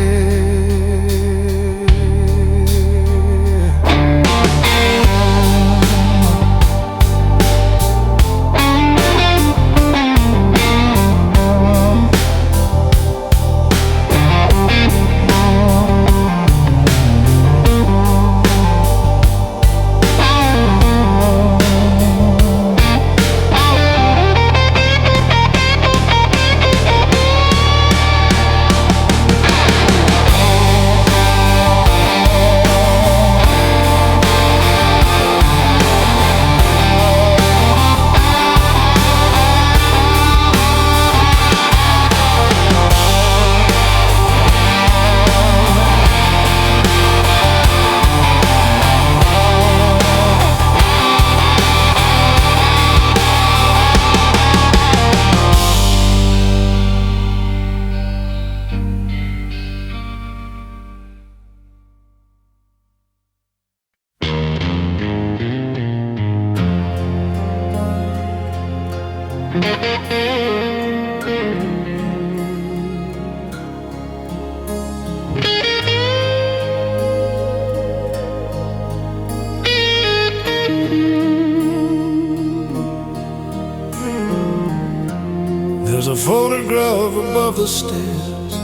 There's a photograph above the stairs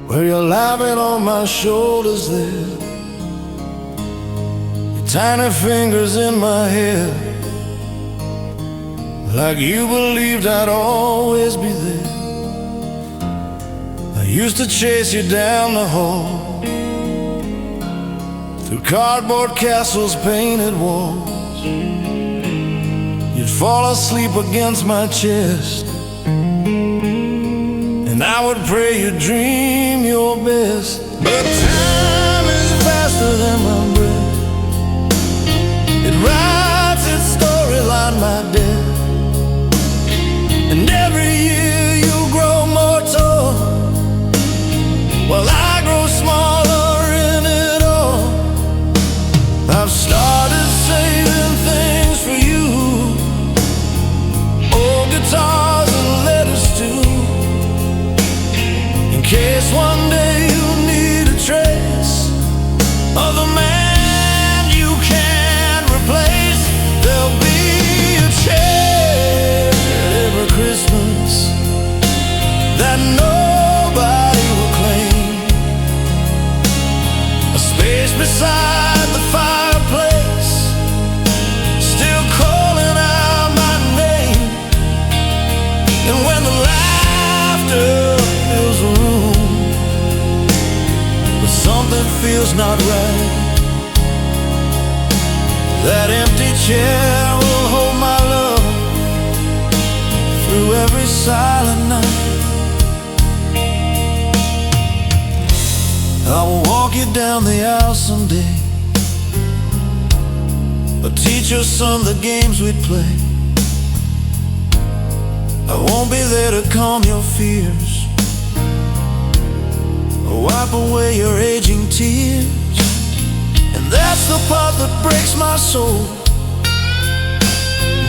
where you're lying on my shoulders there, your tiny fingers in my hair, like you believed I'd always be there. I used to chase you down the hall, through cardboard castles, painted walls. You'd fall asleep against my chest, and I would pray you'd dream your best. But time is faster than my breath, it writes its story line by death. And every year you grow more tall, while I grow smaller in it all. I've started saving things for you, old guitars and letters too, in case one day you need a trace of the man you can't replace. There'll be a chair every Christmas that nobody will claim, a space beside the fireplace, still calling out my name. And when the laughter fills the room, but something feels not right, that empty chair will hold my love through every silent night. I will walk you down the aisle someday, or teach your son the games we'd play. I won't be there to calm your fears, or wipe away your aging tears. And that's the part that breaks my soul,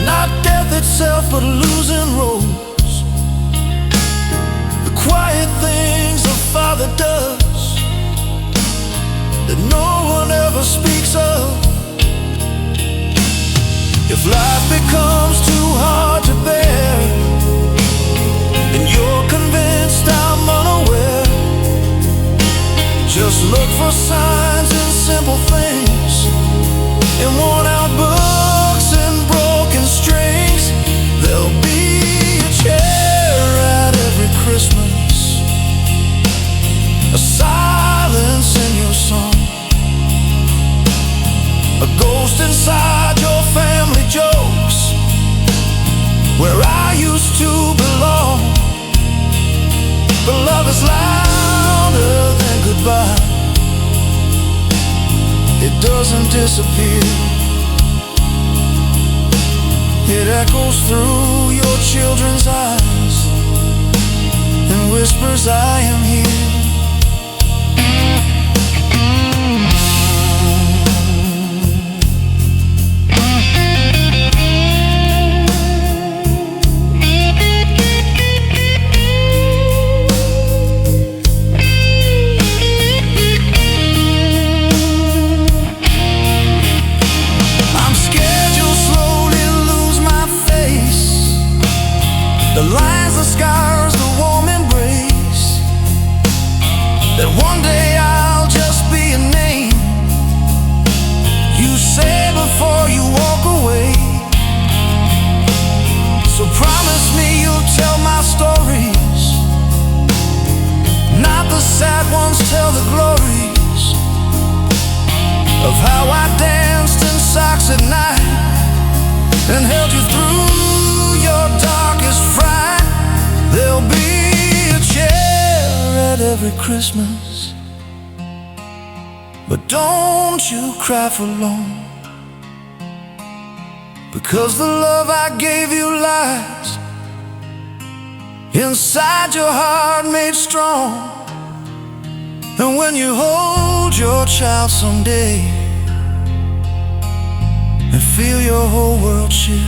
not death itself, but losing roles, the quiet things a father does that no one ever speaks of. If life becomes too hard to bear, and you're convinced I'm unaware, a silence in your song, a ghost inside your family jokes, where I used to belong. But love is louder than goodbye. It doesn't disappear. It echoes through your children's eyes and whispers, I am here. The lines, the scars, the warm embrace, that one day I'll just be a name you say before you walk away. So promise me you'll tell my stories, not the sad ones, tell the glories of how I danced in socks at night and held you through your darkest fright. There'll be a chair at every Christmas, but don't you cry for long, because the love I gave you lies inside your heart made strong. And when you hold your child someday and feel your whole world shift,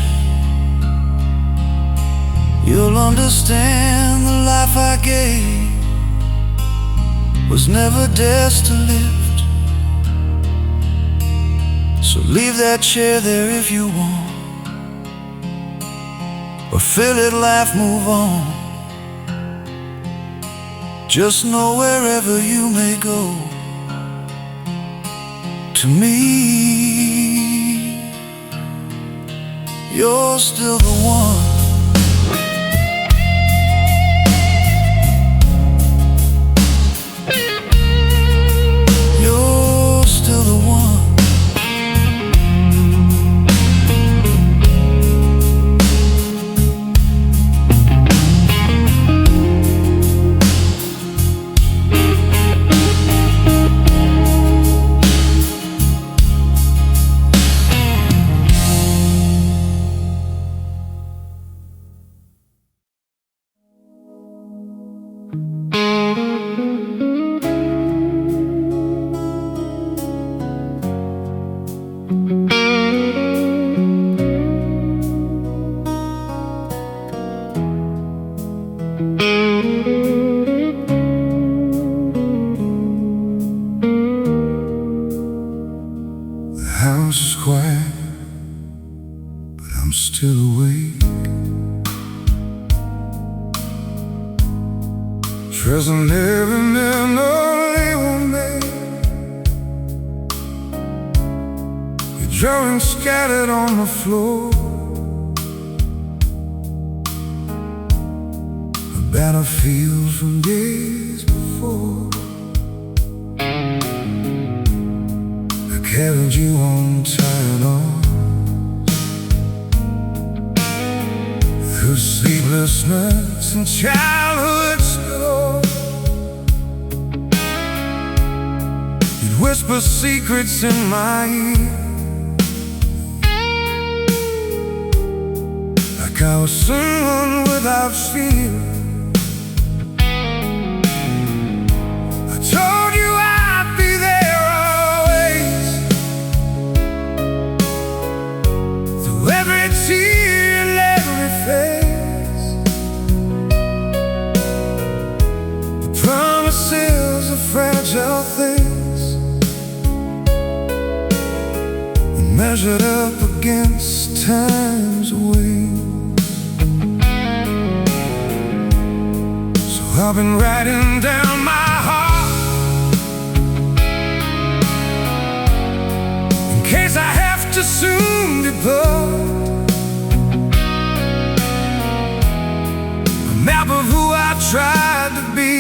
you'll understand the life I gave was never theirs to lift. So leave that chair there if you want, or fill it, laugh, move on. Just know wherever you may go, to me, you're still the one. The house is quiet, but I'm still awake. Treasuring every memory we made. Your drawings scattered on the floor, a battlefield from days before. I carried you on tired arms through sleepless nights and childhood snow. You'd whisper secrets in my ear, like I was someone without fear. I told you I'd be there always, through every tear and every face. The promises are fragile things, measured up against time's wings. So I've been writing down my heart in case I have to soon depart. A map of who I tried to be,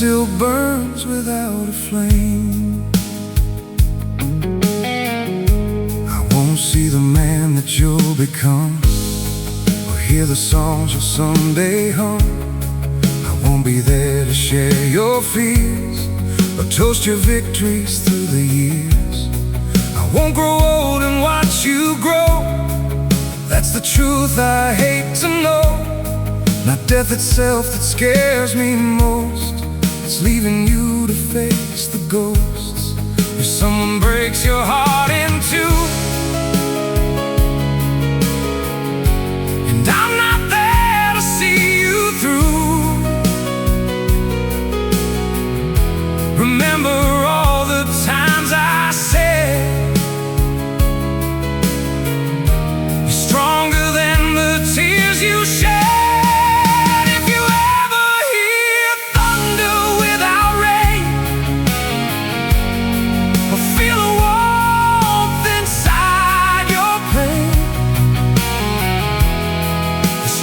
still burns without a flame. I won't see the man that you'll become, or hear the songs you'll someday hum. I won't be there to share your fears, or toast your victories through the years. I won't grow old and watch you grow. That's the truth I hate to know. Not death itself that scares me most, it's leaving you to face the ghosts. If someone breaks your heart in two, and I'm not there to see you through, remember all the times I said you're stronger than the tears you shed.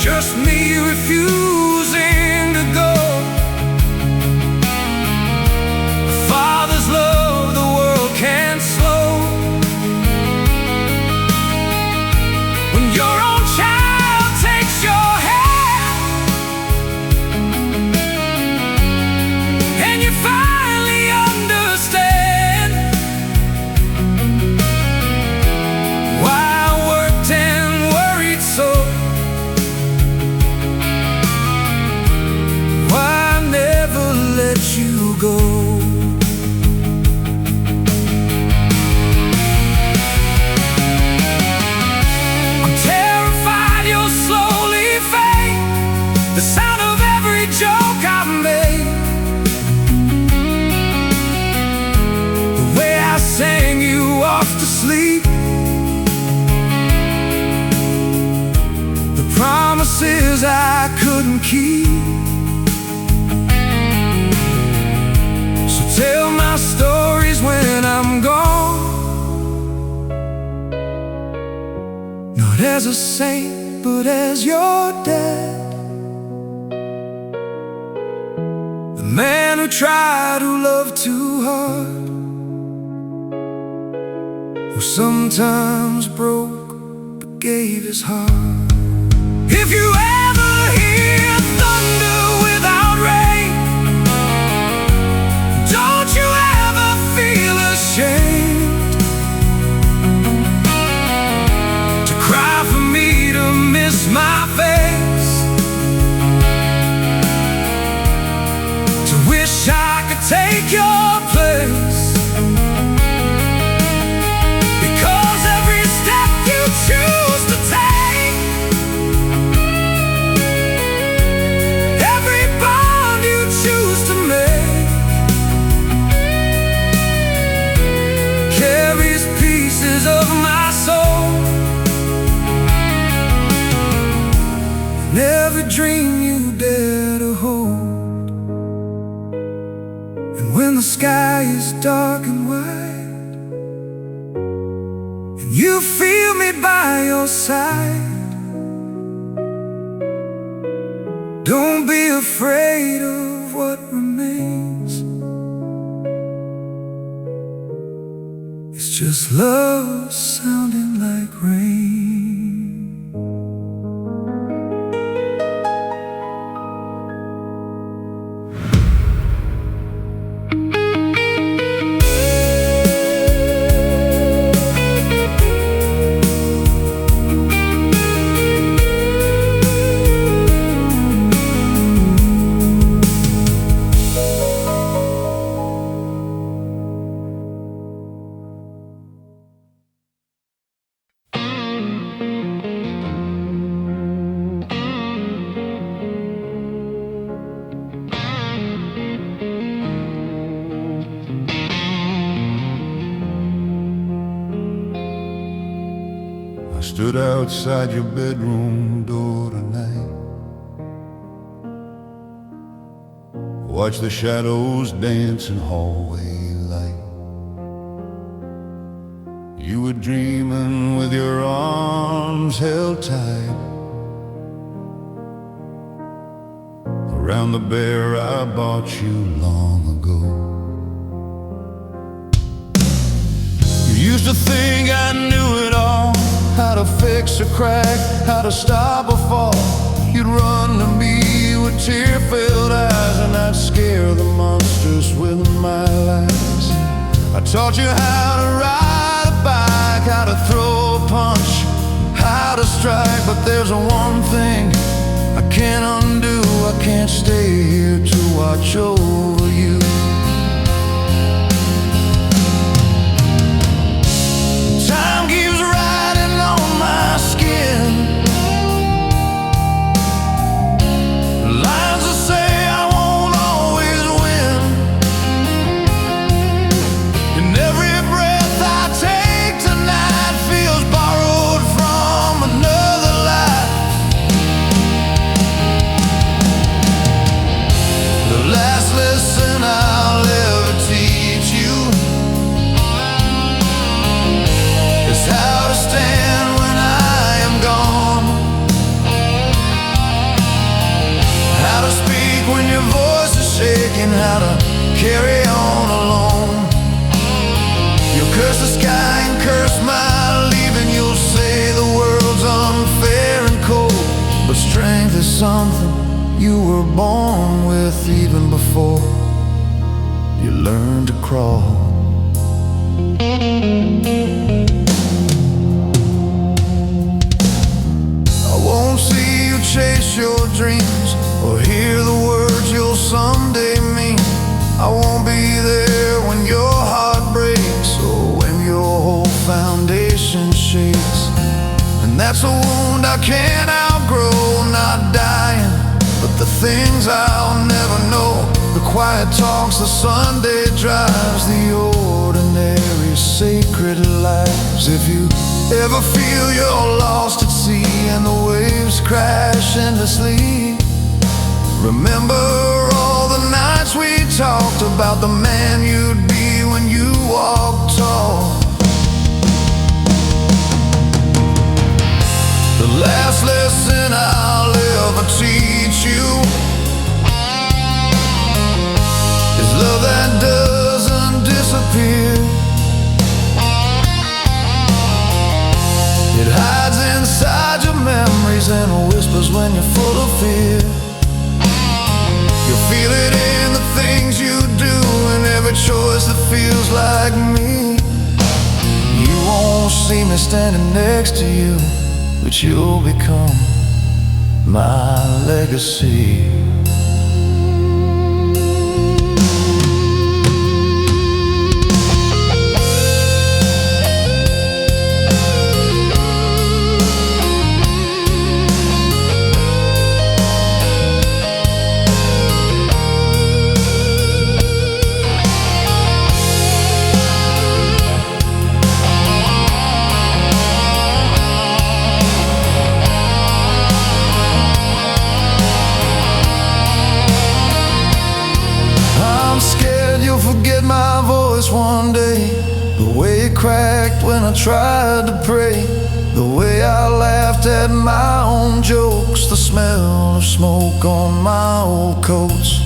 Just me refusing to go. A father's love the world can't slow. When your own child takes your hand and you finally understand why I worked and worried so. You go. I'm terrified you'll slowly fade, the sound of every joke I've made, the way I sang you off to sleep, the promises I couldn't keep. Tell my stories when I'm gone, not as a saint, but as your dad, the man who tried, who loved too hard, who sometimes broke, but gave his heart. If you ever hear thunder without rain, don't you ever feel ashamed to cry for me, to miss my face, to wish I could take your place. Because every step you choose to take, every bond you choose to make, carries pieces of my soul. And every dream you dare to hold. And when the sky is dark and white, and you feel me by your side, don't be afraid of what remains. It's just love sounding like rain. I stood outside your bedroom door tonight, watched the shadows dance in hallway light. You were dreaming with your arms held tight, around the bear I bought you long ago. You used to think I knew it all, how to fix a crack, how to stop a fall. You'd run to me with tear-filled eyes, and I'd scare the monsters with my lies. I taught you how to ride a bike, how to throw a punch, how to strike. But there's one thing I can't undo. I can't stay here to watch over you. Time keeps riding on my skin, lines that say I won't always win. And every breath I take tonight feels borrowed from another life. The last lesson I'll ever teach you is how to stand when I am gone, how to speak when your voice is shaking, how to carry on alone. You'll curse the sky and curse my leaving. You'll say the world's unfair and cold, but strength is something you were born with even before you learned to crawl. I won't see you chase your dreams or hear the words you'll someday mean. I won't be there when your heart breaks or when your whole foundation shakes. And that's a wound I can't outgrow, not dying, but the things I'll never know. The quiet talks, the Sunday drives, the ordinary sacred lives. If you ever feel you're lost at sea and the waves crash endlessly, remember all the nights we talked about the man you'd be when you walked tall. The last lesson I'll ever teach you is love that doesn't disappear. It hides inside your memories and whispers when you're full of fear. You'll feel it in the things you do and every choice that feels like me. You won't see me standing next to you, but you'll become my legacy. Forget my voice one day, the way it cracked when I tried to pray, the way I laughed at my own jokes, the smell of smoke on my old coats.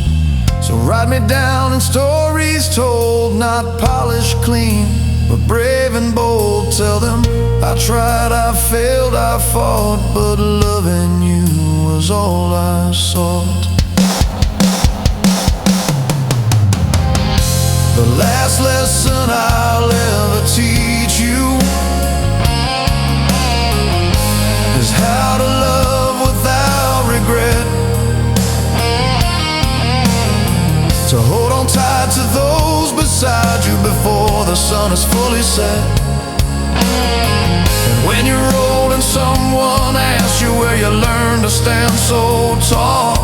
So write me down in stories told, not polished clean, but brave and bold. Tell them I tried, I failed, I fought, but loving you was all I sought. The last lesson I'll ever teach you is how to love without regret, to hold on tight to those beside you before the sun is fully set. And when you're old and someone asks you where you learned to stand so tall,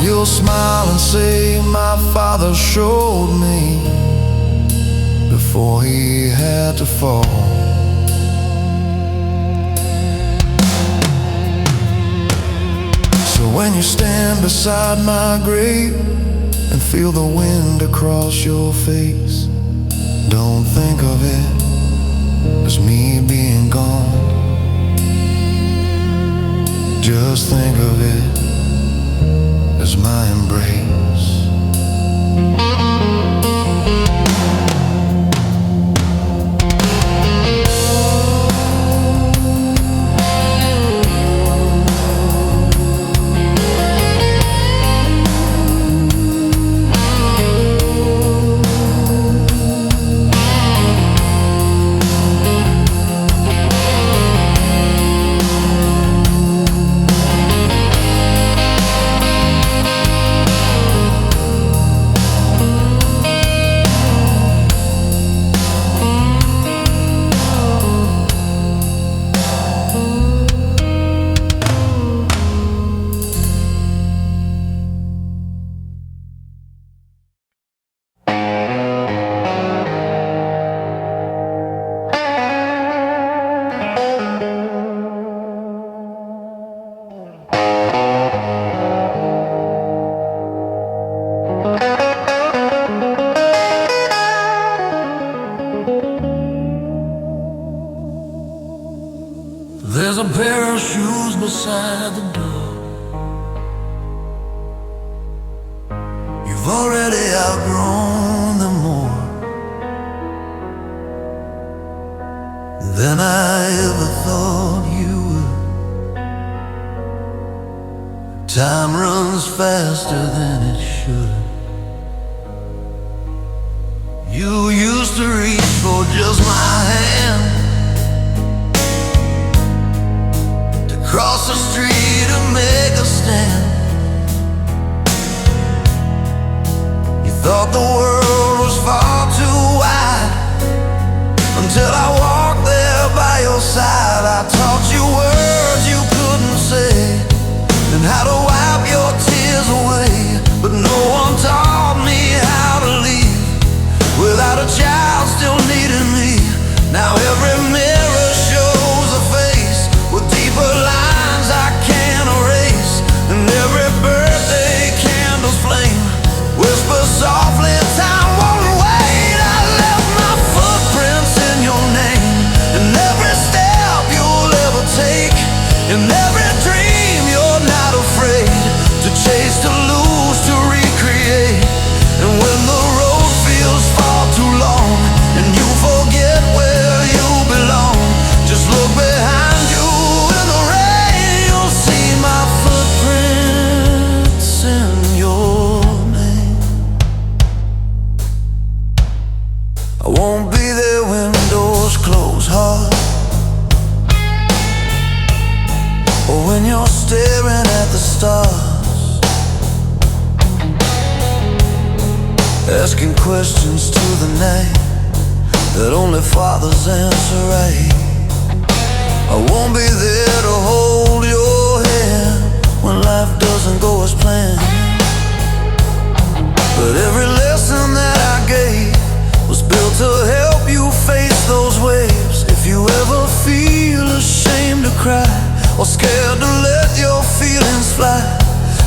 you'll smile and say, my father showed me before he had to fall. So when you stand beside my grave and feel the wind across your face, don't think of it as me being gone. Just think of it as my embrace. There's a pair of shoes beside the door. You've already outgrown them more than I ever thought you would. Time runs faster than it should. You used to reach for just my hand, cross the street and make a stand. You thought the world was far too wide, until I walked there by your side. I taught you words you couldn't say, and how to wipe your tears away. But no one taught me how to leave without a child still needing me. Now every mirror shows a face with deeper lines I can't erase, and every birthday candle's flame whispers softly, time won't wait. I left my footprints in your name, in every step you'll ever take, in every dream you're not afraid to chase, to lose, to recreate. And when the road feels far too long and you forget where you belong, just look behind you in the rain, you'll see my footprints in your name. I won't be there when doors close hard, or when you're staring at the stars, asking questions to the night that only fathers answer right. I won't be there to hold your hand when life doesn't go as planned. But every lesson that I gave was built to help you face those waves. If you ever feel ashamed to cry or scared to let your feelings fly,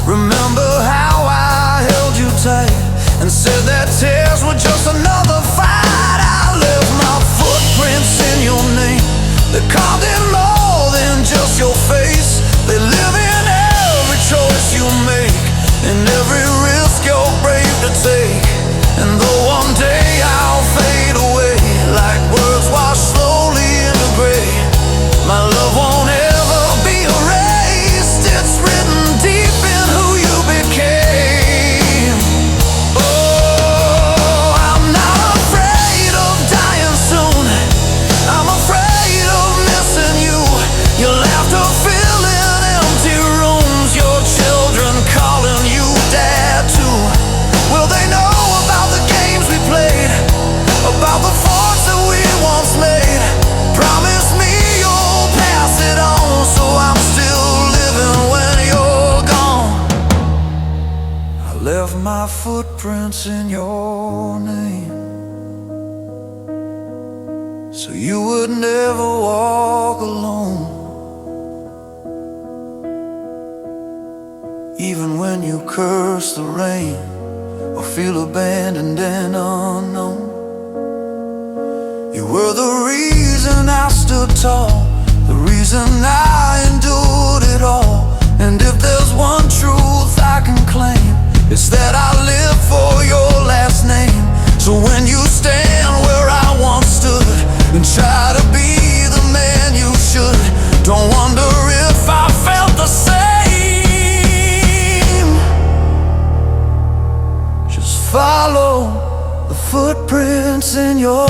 remember how I held you tight and said that tears were just another fight. I left my footprints in your name. They carved in more than just your face. They live in every choice you make, in every risk you're brave to take. And though one day I'll fade away like words wash slowly into gray, my love won't ever be erased. It's written deep in who you became. Oh, I'm not afraid of dying soon. I'm afraid of missing you. Your laughter filling empty rooms, your children calling you dad too. Will they know about the games we played, about the forts that we once made? Promise me you'll pass it on, so I'm still living when you're gone. I left my footprints in your name, so you would never walk alone. Even when you curse the rain or feel abandoned and unknown, you were the reason I stood tall, the reason I endured it all. And if there's one truth I can claim, It's that I live for your last name. So when you stand where I once stood and try to be the man you should, don't wonder if I felt the same. Just follow the footprints in your